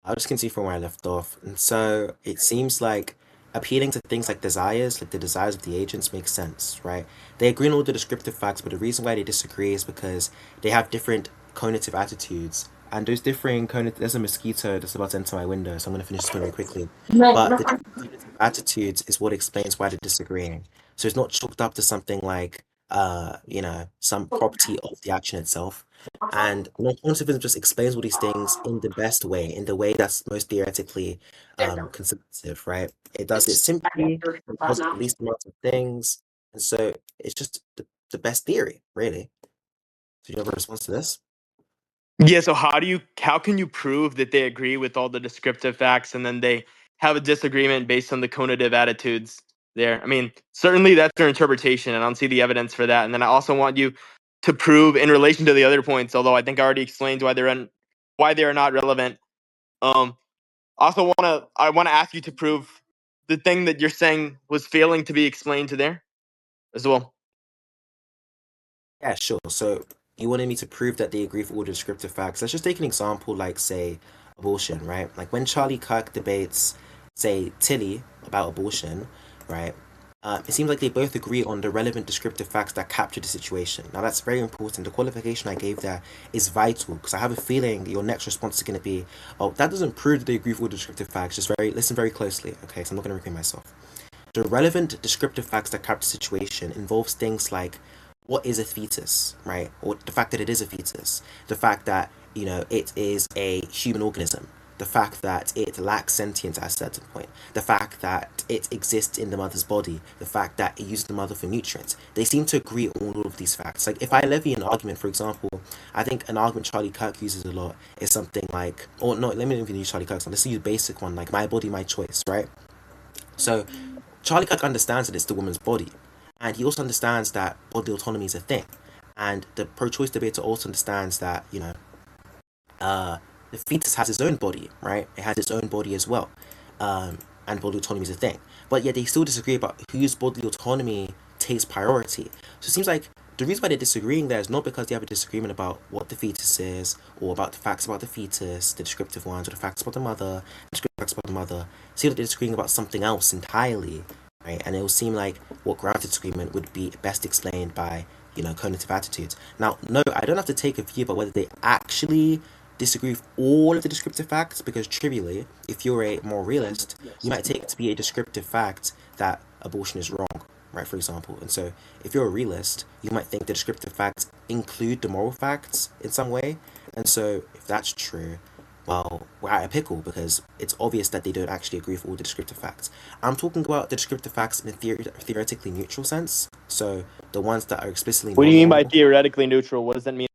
I'll just continue from where I left off. And so it seems like appealing to things like desires, like the desires of the agents, makes sense, right? They agree on all the descriptive facts, but the reason why they disagree is because they have different cognitive attitudes. And those differing cognitive, there's a mosquito that's about to enter my window, so I'm going to finish this point very quickly. But the different cognitive attitudes is what explains why they're disagreeing. So it's not chalked up to something like, some property of the action itself. And non-cognitivism just explains all these things in the best way, in the way that's most theoretically conservative, right? It does it simply, it does the least amount of things, and so it's just the best theory, really. Do you have a response to this? Yeah, so how can you prove that they agree with all the descriptive facts and then they have a disagreement based on the conative attitudes there? I mean, certainly that's their interpretation, and I don't see the evidence for that. And then I also want you to prove in relation to the other points, although I think I already explained why they are not relevant. Um, I wanna ask you to prove the thing that you're saying was failing to be explained to there as well. Yeah, sure. So you wanted me to prove that they agree for all the descriptive facts. Let's just take an example like, say, abortion, right? Like when Charlie Kirk debates, say, Tilly about abortion, right? It seems like they both agree on the relevant descriptive facts that capture the situation. Now that's very important. The qualification I gave there is vital because I have a feeling your next response is going to be, "Oh, that doesn't prove that they agree for all the descriptive facts." Just listen very closely, okay? So I'm not going to repeat myself. The relevant descriptive facts that capture the situation involves things like what is a fetus, right? Or the fact that it is a fetus, the fact that, you know, it is a human organism, the fact that it lacks sentience at a certain point, the fact that it exists in the mother's body, the fact that it uses the mother for nutrients. They seem to agree on all of these facts. Like, if I levy an argument, for example, I think an argument Charlie Kirk uses a lot is something like, or no, let me not even use Charlie Kirk's one, let's use a basic one, like my body, my choice, right? So Charlie Kirk understands that it's the woman's body, and he also understands that bodily autonomy is a thing. And the pro-choice debater also understands that, you know, the fetus has its own body, right? It has its own body as well, and bodily autonomy is a thing. But yet they still disagree about whose bodily autonomy takes priority. So it seems like the reason why they're disagreeing there is not because they have a disagreement about what the fetus is, or about the facts about the fetus, the descriptive ones, or the facts about the mother, the descriptive facts about the mother. It seems like they're disagreeing about something else entirely, right? And it will seem like what grounds disagreement would be best explained by, you know, cognitive attitudes. Now, no, I don't have to take a view about whether they actually disagree with all of the descriptive facts, because trivially, if you're a more realist, you might take it to be a descriptive fact that abortion is wrong, right, for example. And so if you're a realist, you might think the descriptive facts include the moral facts in some way. And so if that's true, well, we're at a pickle, because it's obvious that they don't actually agree with all the descriptive facts. I'm talking about the descriptive facts in a theoretically neutral sense, so the ones that are explicitly What do you mean by non-moral. theoretically neutral? What does that mean?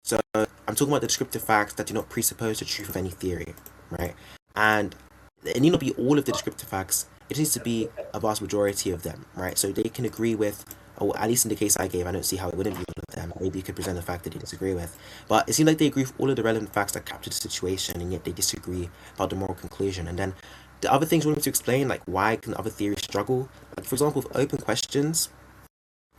So I'm talking about the descriptive facts that do not presuppose the truth of any theory, right? And it need not be all of the descriptive facts. It needs to be a vast majority of them, right? So they can agree with, or at least in the case I gave, I don't see how it wouldn't be all of them. Maybe you could present a fact that they disagree with. But it seems like they agree with all of the relevant facts that capture the situation, and yet they disagree about the moral conclusion. And then the other things we want to explain, like why can other theories struggle? Like, for example, with open questions,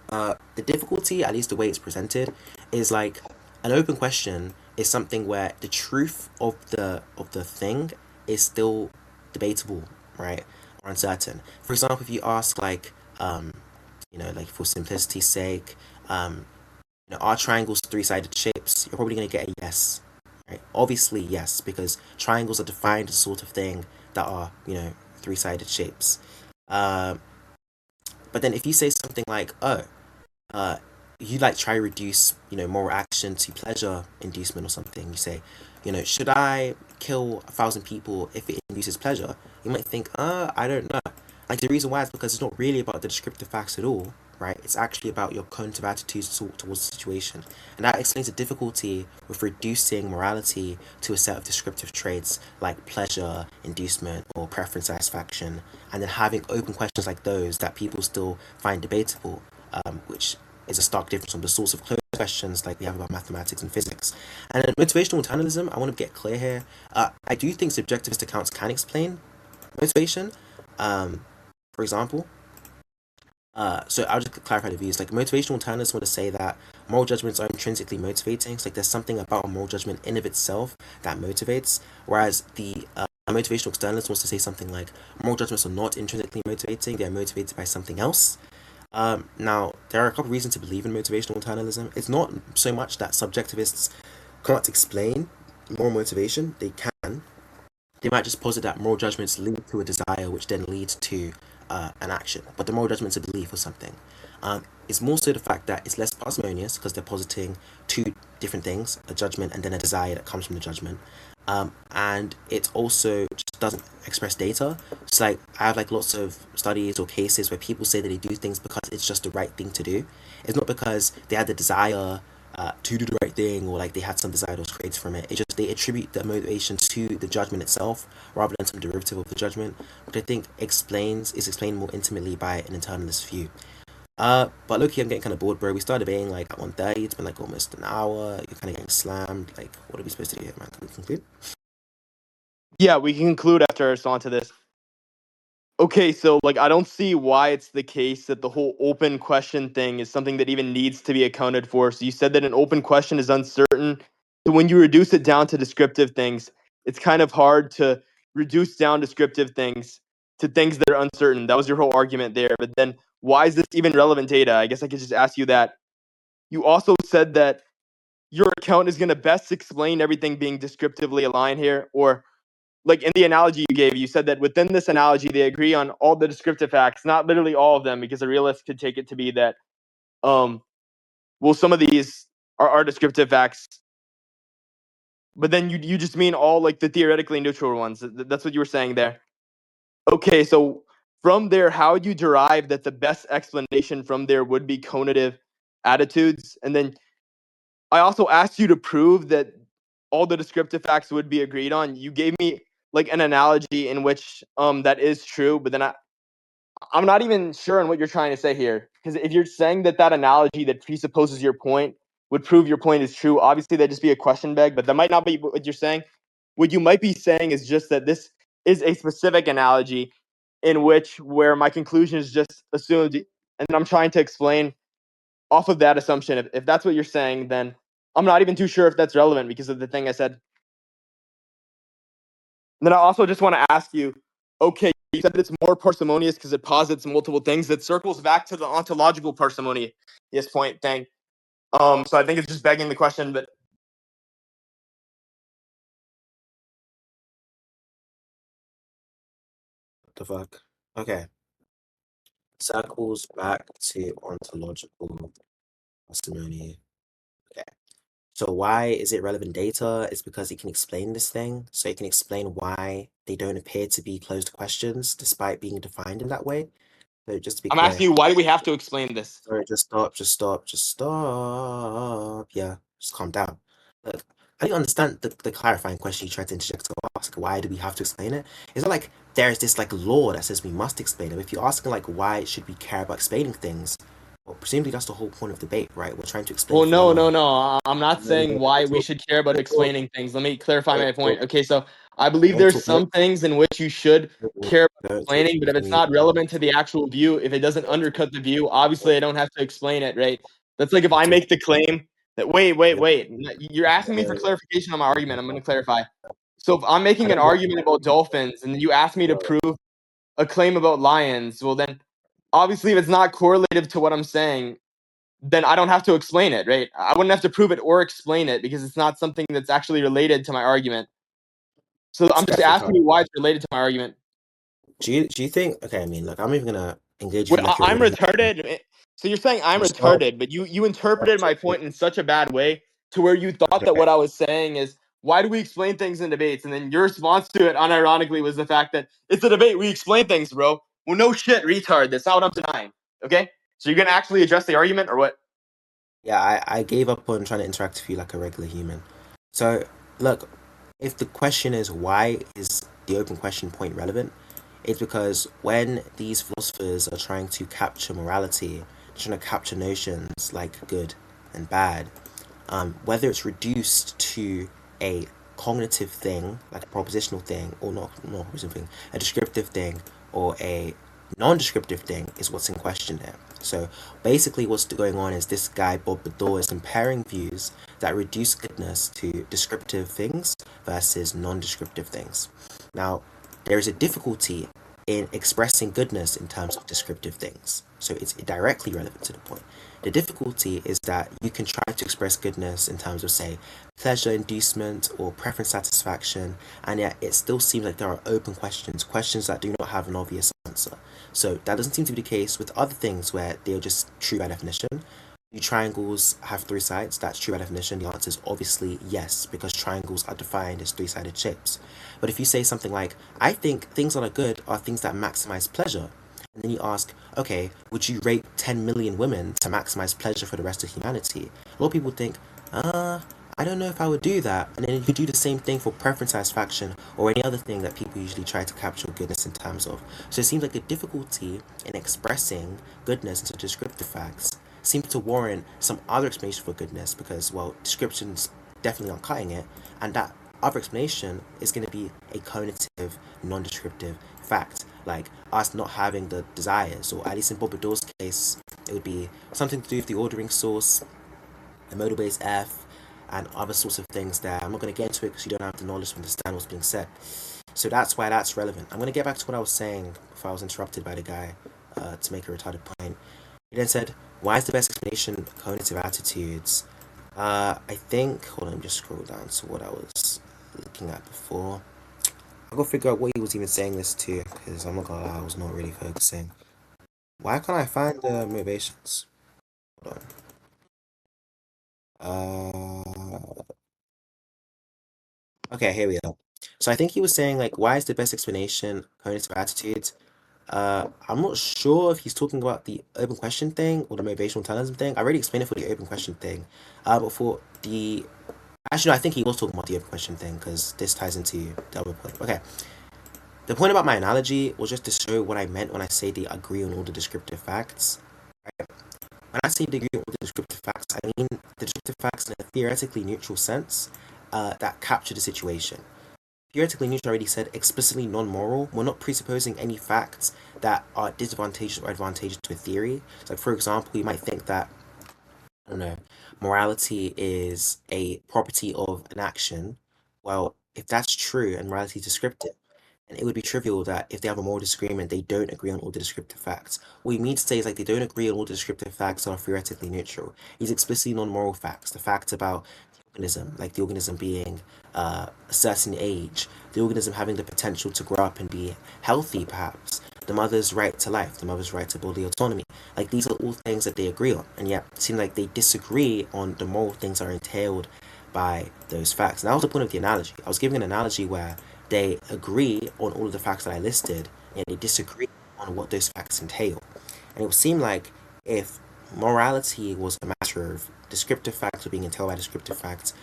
the difficulty, at least the way it's presented, is like an open question is something where the truth of the thing is still debatable, right, or uncertain. For example, if you ask like, you know, like for simplicity's sake, you know, are triangles three-sided shapes? You're probably gonna get a yes, right? Obviously, yes, because triangles are defined as sort of thing that are, you know, three-sided shapes. Uh, but then if you say something like, oh, uh, you like try to reduce, you know, moral action to pleasure inducement or something. You say, you know, should I kill 1,000 people if it induces pleasure? You might think, I don't know. Like, the reason why is because it's not really about the descriptive facts at all, right? It's actually about your cognitive attitudes towards the situation. And that explains the difficulty with reducing morality to a set of descriptive traits like pleasure, inducement, or preference satisfaction, and then having open questions like those that people still find debatable, which is a stark difference from the source of closed questions like we have about mathematics and physics. And in motivational internalism, I want to get clear here. I do think subjectivist accounts can explain motivation. For example, so I'll just clarify the views. Like, motivational internalists want to say that moral judgments are intrinsically motivating. It's like there's something about a moral judgment in of itself that motivates, whereas the motivational externalist wants to say something like moral judgments are not intrinsically motivating; they are motivated by something else. Now, there are a couple reasons to believe in motivational internalism. It's not so much that subjectivists can't explain moral motivation; they can. They might just posit that moral judgments lead to a desire, which then leads to an action. But the moral judgment's a belief or something. It's more so the fact that it's less parsimonious because they're positing two different things, a judgment and then a desire that comes from the judgment. And it also just doesn't express data. It's like I have like lots of studies or cases where people say that they do things because it's just the right thing to do. It's not because they had the desire to do the right thing, or like they had some desire that was created from it. It just they attribute the motivation to the judgment itself rather than some derivative of the judgment, which I think is explained more intimately by an internalist view. But look, I'm getting kind of bored, bro. We started debating like at 1:30. It's been like almost an hour. You're kind of getting slammed. Like, what are we supposed to do here, man? Can we conclude? Yeah, we can conclude after I respond to this. Okay, so like I don't see why it's the case that the whole open question thing is something that even needs to be accounted for. So you said that an open question is uncertain. So when you reduce it down to descriptive things, it's kind of hard to reduce down descriptive things to things that are uncertain. That was your whole argument there. But then why is this even relevant data? I guess I could just ask you that. You also said that your account is going to best explain everything being descriptively aligned here, or like in the analogy you gave, you said that within this analogy, they agree on all the descriptive facts, not literally all of them, because a realist could take it to be that well, some of these are descriptive facts, but then you just mean all like the theoretically neutral ones. That's what you were saying there. Okay, so from there, how would you derive that the best explanation from there would be conative attitudes? And then I also asked you to prove that all the descriptive facts would be agreed on. You gave me like an analogy in which that is true, but then I'm not even sure on what you're trying to say here. Because if you're saying that that analogy that presupposes your point would prove your point is true, obviously that'd just be a question bag, but that might not be what you're saying. What you might be saying is just that this is a specific analogy in which where my conclusion is just assumed, and then I'm trying to explain off of that assumption. If that's what you're saying, then I'm not even too sure if that's relevant because of the thing I said. And then I also just want to ask you, okay, you said it's more parsimonious because it posits multiple things. That circles back to the ontological parsimonious point thing. So I think it's just begging the question, but What the fuck? Okay. Circles back to ontological parsimony. Okay. So why is it relevant data? It's because it can explain this thing. So it can explain why they don't appear to be closed questions despite being defined in that way. So just to be I'm clear, asking you, why do we have to explain this? sorry, just stop, just stop, just stop. Yeah, just calm down. Look, I didn't understand the clarifying question you tried to interject to ask. Why do we have to explain it? It's not like there's this like law that says we must explain it. If you're asking like why should we care about explaining things, well, presumably that's the whole point of debate, right? We're trying to explain Well, no, no, phenomena. no. I'm not No, no, saying no. why we should care about explaining things. Let me clarify my Don't point. talk, Okay, so I believe don't there's talk, some things in which you should care about don't talk explaining, but if to it's me. not relevant to the actual view, if it doesn't undercut the view, obviously I don't have to explain it, right? That's like if I make the claim that wait. You're asking me for clarification on my argument. I'm going to clarify. So if I'm making an argument about dolphins and you ask me to prove a claim about lions, well then obviously if it's not correlative to what I'm saying, then I don't have to explain it, right? I wouldn't have to prove it or explain it because it's not something that's actually related to my argument. So I'm just asking you why it's related to my argument. Do you think? Okay, I mean, look, I'm even gonna engage with Wait, you like you're I'm already. retarded. So you're saying I'm Just stop. retarded, but you interpreted my Stop. point in such a bad way to where you thought that Okay. what I was saying is why do we explain things in debates? And then your response to it, unironically, was the fact that it's a debate. We explain things, bro. Well, no shit, retard. That's not what I'm denying. Okay, so you're gonna actually address the argument or what? Yeah, I gave up on trying to interact with you like a regular human. So, look, if the question is why is the open question point relevant, it's because when these philosophers are trying to capture morality, trying to capture notions like good and bad, whether it's reduced to a cognitive thing, like a propositional thing, or not a propositional thing, a descriptive thing, or a non-descriptive thing, is what's in question there. So basically, what's going on is this guy Bob Bador is comparing views that reduce goodness to descriptive things versus non-descriptive things. Now, there is a difficulty in expressing goodness in terms of descriptive things. So it's directly relevant to the point. The difficulty is that you can try to express goodness in terms of, say, pleasure inducement or preference satisfaction, and yet it still seems like there are open questions, questions that do not have an obvious answer. So that doesn't seem to be the case with other things where they're just true by definition. Do triangles have three sides? That's true by definition. The answer is obviously yes, because triangles are defined as three-sided shapes. But if you say something like, I think things that are good are things that maximize pleasure, and then you ask, okay, would you rape 10 million women to maximize pleasure for the rest of humanity? A lot of people think, I don't know if I would do that. And then you could do the same thing for preference satisfaction or any other thing that people usually try to capture goodness in terms of. So it seems like the difficulty in expressing goodness into descriptive facts seems to warrant some other explanation for goodness because, well, descriptions definitely aren't cutting it, and that other explanation is going to be a cognitive, non-descriptive fact, like us not having the desires, or at least in Bob Bador's case, it would be something to do with the ordering source, the modal base F, and other sorts of things there. I'm not going to get into it because you don't have the knowledge to understand what's being said. So that's why that's relevant. I'm going to get back to what I was saying before I was interrupted by the guy to make a retarded point. He then said, why is the best explanation cognitive attitudes? I think, hold on, let me just scroll down to what I was looking at before. I'll go figure out what he was even saying this to, because I'm not gonna lie, I was not really focusing. Why can't I find the motivations? Hold on. Okay, here we go. So I think he was saying like, why is the best explanation cognitive attitudes? I'm not sure if he's talking about the open question thing or the motivational intelligence thing. I already explained it for the open question thing. But for the actually, no, I think he was talking about the open question thing because this ties into the other point. Okay, the point about my analogy was just to show what I meant when I say they agree on all the descriptive facts. Right? When I say they agree on all the descriptive facts, I mean the descriptive facts in a theoretically neutral sense that capture the situation. Theoretically neutral already said explicitly non-moral. We're not presupposing any facts that are disadvantageous or advantageous to a theory. So, like, for example, you might think that, I don't know, morality is a property of an action. Well, if that's true and morality is descriptive, and it would be trivial that if they have a moral disagreement, they don't agree on all the descriptive facts. What you mean to say is like they don't agree on all the descriptive facts are theoretically neutral. These explicitly non-moral facts, the facts about the organism, like the organism being a certain age, the organism having the potential to grow up and be healthy, perhaps, the mother's right to life, the mother's right to bodily autonomy. Like these are all things that they agree on, and yet it seems like they disagree on the moral things that are entailed by those facts. And that was the point of the analogy. I was giving an analogy where they agree on all of the facts that I listed, and they disagree on what those facts entail. And it would seem like if morality was a matter of descriptive facts or being entailed by descriptive facts,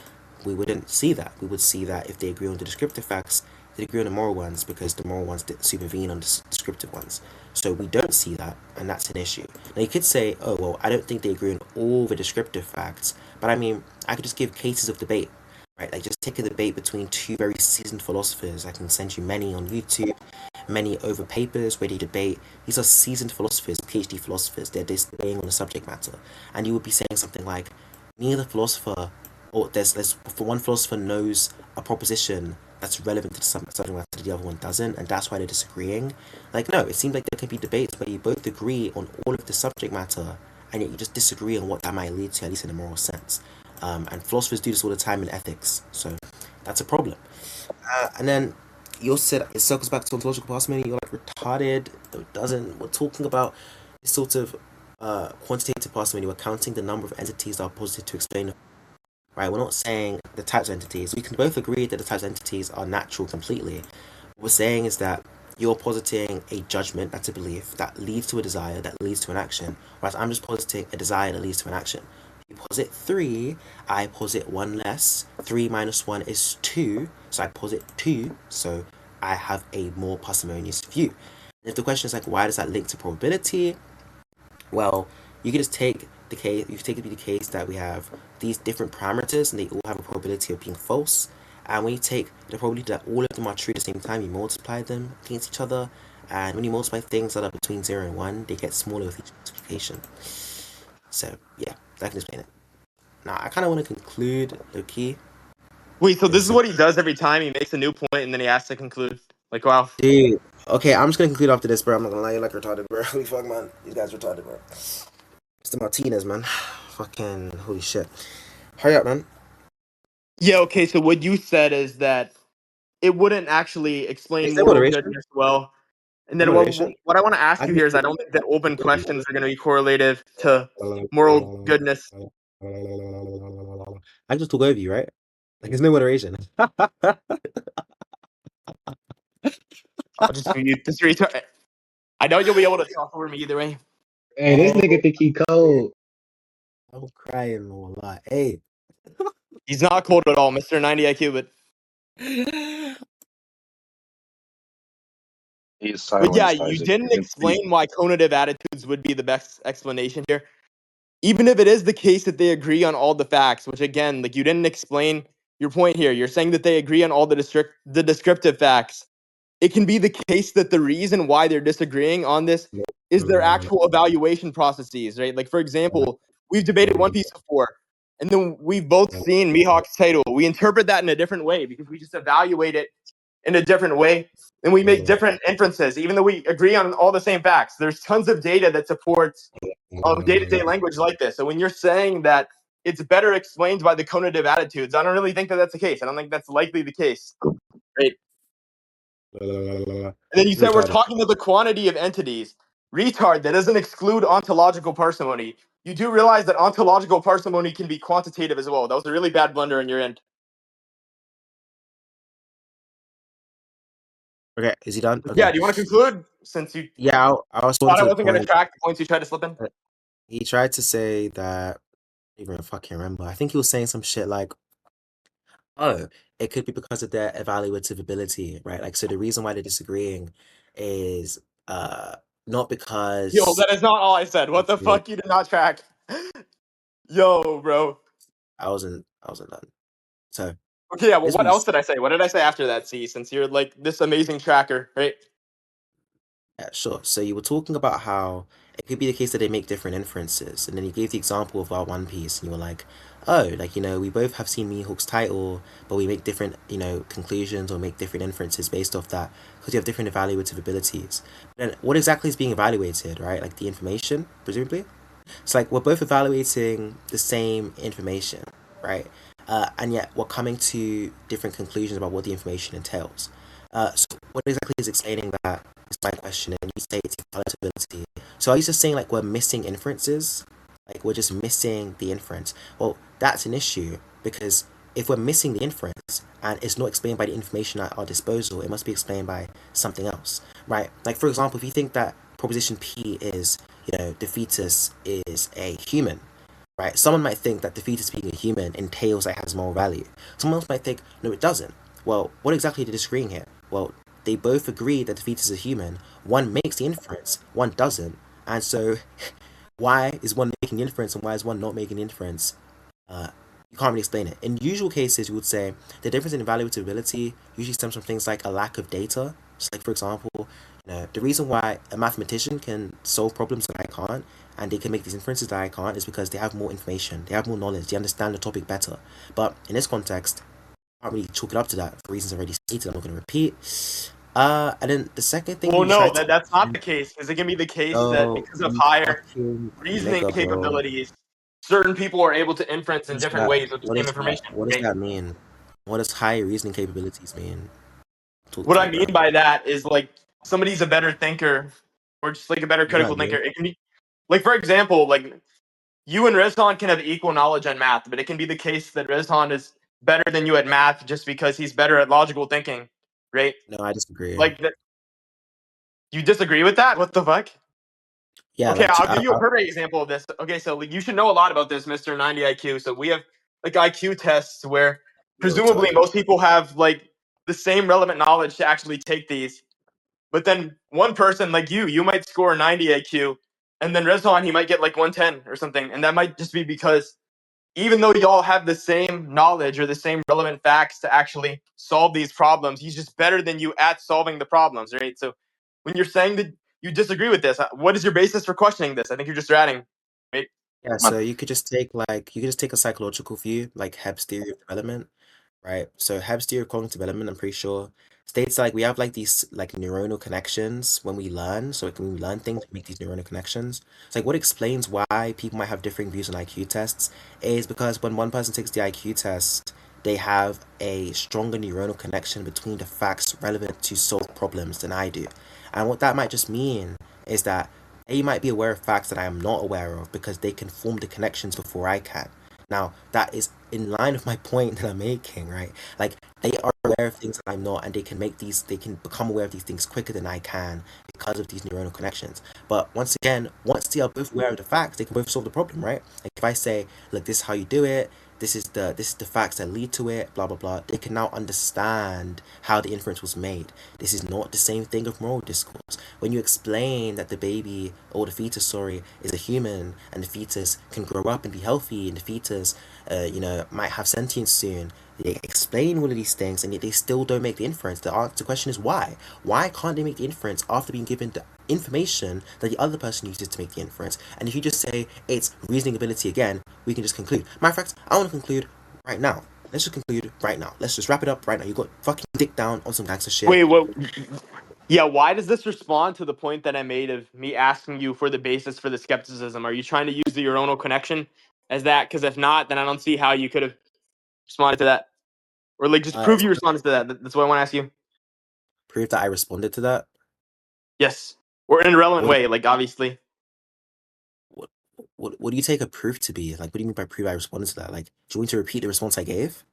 we wouldn't see that. We would see that if they agree on the descriptive facts, they agree on the moral ones because the moral ones supervene on the descriptive ones. So we don't see that, and that's an issue. Now you could say, oh, well, I don't think they agree on all the descriptive facts, but I mean, I could just give cases of debate, right? Like just take a debate between two very seasoned philosophers. I can send you many on YouTube, many over papers where they debate. These are seasoned philosophers, PhD philosophers. They're debating on the subject matter, and you would be saying something like, neither philosopher, or there's for one philosopher knows a proposition that's relevant to the subject matter, the other one doesn't, and that's why they're disagreeing. Like, no, it seems like there can be debates where you both agree on all of the subject matter, and yet you just disagree on what that might lead to, at least in a moral sense. And philosophers do this all the time in ethics, so that's a problem. And then you also said it circles back to ontological parsimony. You're like retarded. It doesn't. We're talking about this sort of quantitative parsimony. We're counting the number of entities that are posited to explain. Right? We're not saying the types of entities. We can both agree that the types of entities are natural completely. What we're saying is that you're positing a judgment, that's a belief, that leads to a desire, that leads to an action, whereas I'm just positing a desire that leads to an action. You posit 3, I posit 1 less. 3 minus 1 is 2, so I posit 2, so I have a more parsimonious view. And if the question is like, why does that link to probability? Well, you can just take the case, you can take it to be the case that we have these different parameters and they all have a probability of being false. And when you take the probability that all of them are true at the same time, you multiply them against each other. And when you multiply things that are between 0 and 1, they get smaller with each multiplication. So, yeah, that can explain it. Now, I kind of want to conclude, Loki. Wait, so this is what he does every time. He makes a new point and then he has to conclude. Like, wow. Dude, okay, I'm just going to conclude after this, bro. I'm not going to lie, you're like retarded, bro. Holy fuck, man. These guys retarded, bro. Mr. Martinez, man. Fucking holy shit. Hurry up, man. Yeah, okay, so what you said is that it wouldn't actually explain Is there moral moderation? goodness well. And then Moderation? what I want to ask I you can here is I don't think that open questions are going to be correlative to moral goodness. I just talk over you, right? Like, there's no moderation. I'll just mute this retard. I know you'll be able to talk over me either way. Hey, this nigga think he cold. I'm crying a lot. Hey. He's not cold at all, Mr. 90 IQ, but He's But yeah, silenced, you Isaac. You didn't can speak. explain why conative attitudes would be the best explanation here. Even if it is the case that they agree on all the facts, which again, like you didn't explain your point here. You're saying that they agree on all the descriptive facts. It can be the case that the reason why they're disagreeing on this is their actual evaluation processes, right? Like for example, we've debated One Piece before, and then we've both seen Mihawk's title. We interpret that in a different way because we just evaluate it in a different way, and we make different inferences, even though we agree on all the same facts. There's tons of data that supports day-to-day language like this. So when you're saying that it's better explained by the conative attitudes, I don't really think that that's the case. I don't think that's likely the case, right? And then you said we're talking about the quantity of entities. Retard, that doesn't exclude ontological parsimony. you do realize that ontological parsimony can be quantitative as well. That was a really bad blunder on your end. Okay, is he done? Yeah, Okay. do you want to conclude? Since you Yeah, I'll respond thought I to the wasn't going to point. track the points you tried to slip in. He tried to say that, I don't even fucking remember. I think he was saying some shit like, oh, it could be because of their evaluative ability, right? Like, so the reason why they're disagreeing is not Yo, because that is not all I said. What the fuck? You did not track. Yo, bro. I wasn't done. So Okay, yeah, well, this what else was did I say? What did I say after that, C? Since you're like this amazing tracker, right? yeah, sure. So you were talking about how it could be the case that they make different inferences, and then you gave the example of our One Piece, and you were like, oh, like, you know, we both have seen Mihawk's title, but we make different, you know, conclusions or make different inferences based off that because you have different evaluative abilities. Then what exactly is being evaluated, right? Like the information, presumably? It's like we're both evaluating the same information, right? And yet we're coming to different conclusions about what the information entails. So what exactly is explaining that is my question, and you say it's palatability. So are you just saying like we're missing inferences? Like we're just missing the inference? Well, that's an issue because if we're missing the inference and it's not explained by the information at our disposal, it must be explained by something else, right? Like for example, if you think that proposition P is, you know, the fetus is a human, right? Someone might think that the fetus being a human entails that it has moral value. Someone else might think, no, it doesn't. Well, what exactly are they disagreeing here? Well, they both agree that the fetus is a human. One makes the inference, one doesn't. And so, why is one making the inference and why is one not making the inference? You can't really explain it. In usual cases, you would say the difference in evaluability usually stems from things like a lack of data. So, like for example, you know, the reason why a mathematician can solve problems that I can't, and they can make these inferences that I can't, is because they have more information, they have more knowledge, they understand the topic better. But in this context, I can't really chalk it up to that for reasons already stated. I'm not going to repeat. And then the second thing Well, you no, tried to that's not the case. Because it can be the case that oh, because of you higher fucking reasoning nigga, bro. capabilities, certain people are able to inference What in is different that? ways with the What same is that? information. What does Right? that mean? What does high reasoning capabilities mean? Talk What to I me, bro. mean by that is like somebody's a better thinker or just like a better Is that critical you? thinker. It can be like, for example, like you and Rezhan can have equal knowledge on math, but it can be the case that Rezhan is better than you at math just because he's better at logical thinking, right? No, I disagree. Like, you disagree with that? What the fuck? Yeah, Okay, like I'll give you a perfect example of this. Okay, so like, you should know a lot about this, Mr. 90 IQ. So we have like IQ tests where you're presumably retarded. most people have like the same relevant knowledge to actually take these. But then one person like you might score 90 IQ, and then Rezhan, he might get like 110 or something. And that might just be because even though y'all have the same knowledge or the same relevant facts to actually solve these problems, he's just better than you at solving the problems, right? So when you're saying that you disagree with this, what is your basis for questioning this? I think you're just ratting, right? Yeah, so you could just take like you could just take a psychological view, like Hebb's theory of development, right? So Hebb's theory of cognitive development, I'm pretty sure, states like we have like these like neuronal connections when we learn. So like, when we learn things, we make these neuronal connections. It's like what explains why people might have differing views on IQ tests is because when one person takes the IQ test, they have a stronger neuronal connection between the facts relevant to solve problems than I do. And what that might just mean is that they might be aware of facts that I am not aware of because they can form the connections before I can. Now, that is in line with my point that I'm making, right? Like, they are aware of things that I'm not, and they can become aware of these things quicker than I can because of these neuronal connections. But once again, once they are both aware of the facts, they can both solve the problem, right? Like, if I say, look, this is how you do it, this is the facts that lead to it, blah blah blah. They can now understand how the inference was made. This is not the same thing of moral discourse. When you explain that the baby or the fetus, sorry, is a human and the fetus can grow up and be healthy and the fetus, might have sentience soon. They explain all of these things and yet they still don't make the inference. The question is why? Why can't they make the inference after being given the information that the other person uses to make the inference? And if you just say it's reasoning ability again, we can just conclude. Matter of fact, I want to conclude right now. Let's just conclude right now. Let's just wrap it up right now. You got fucking dick down on some gangster shit. Wait, what? Yeah, why does this respond to the point that I made of me asking you for the basis for the skepticism? Are you trying to use the neuronal connection as that? Because if not, then I don't see how you could have responded to that. Or like just prove It's you responded to that. That's what I want to ask you. proof that I responded to that. Yes. Or in an irrelevant What? way, like obviously. What? What do you take a proof to be? Like, what do you mean by proof I responded to that? Like, do you want me to repeat the response I gave?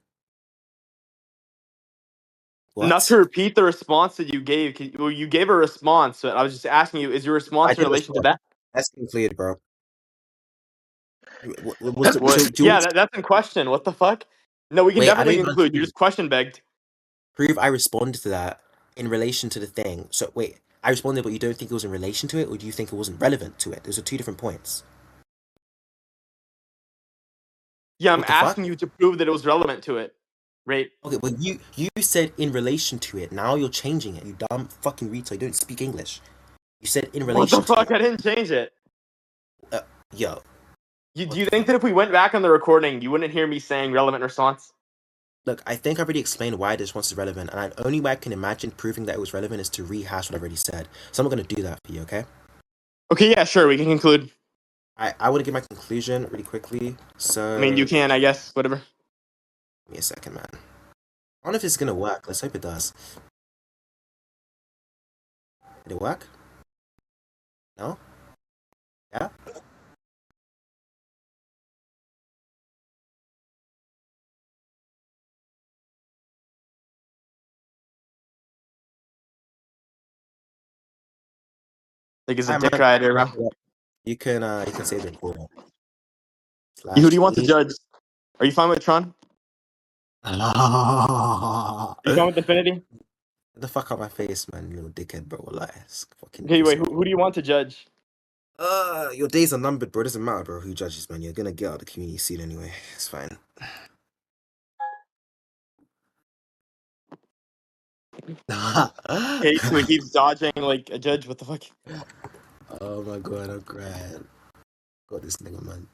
Not What? to repeat the response that you gave. Well, you gave a response, but I was just asking you: is your I response in did relation to respond. that? That's concluded, bro. That's So, What? do you Yeah, want me to that's in question. What the fuck? No, we can wait? I don't definitely even conclude. You understand. just question begged. Prove I responded to that in relation to the thing. So wait, I responded, but you don't think it was in relation to it, or do you think it wasn't relevant to it? Those are two different points. Yeah, I'm What the fuck? asking you to prove that it was relevant to it, right? Okay, but you said in relation to it. Now you're changing it. You dumb fucking retard. You don't speak English. You said in What the relation to fuck? it. I didn't change it. Yo, Do what you the think fuck? that if we went back on the recording, you wouldn't hear me saying relevant response? Look, I think I already explained why this response is relevant, and the only way I can imagine proving that it was relevant is to rehash what I've already said. So I'm not gonna do that for you, okay? Okay, yeah, sure, we can conclude. I want to give my conclusion really quickly. So I mean, you can, I guess, whatever. give me a second, man. I don't know if it's gonna work. Let's hope it does. Did it work? No? Yeah? Like, he's a Alright, dick man. rider, bro. You can save the recording. Who Slash do you want to delete. judge? Are you fine with Tron? Are you fine Get with Infinity? the fuck out my face, man, you little dickhead, bro. Wallahi. It's fucking Okay, piss wait, me who do you want to judge? off. Your days are numbered, bro. Doesn't matter, bro. Who judges, man? You're gonna get out of the community soon anyway. It's fine. Okay, so he keeps dodging like a judge. What the fuck? Oh my god, I'm crying. Got this nigga, man.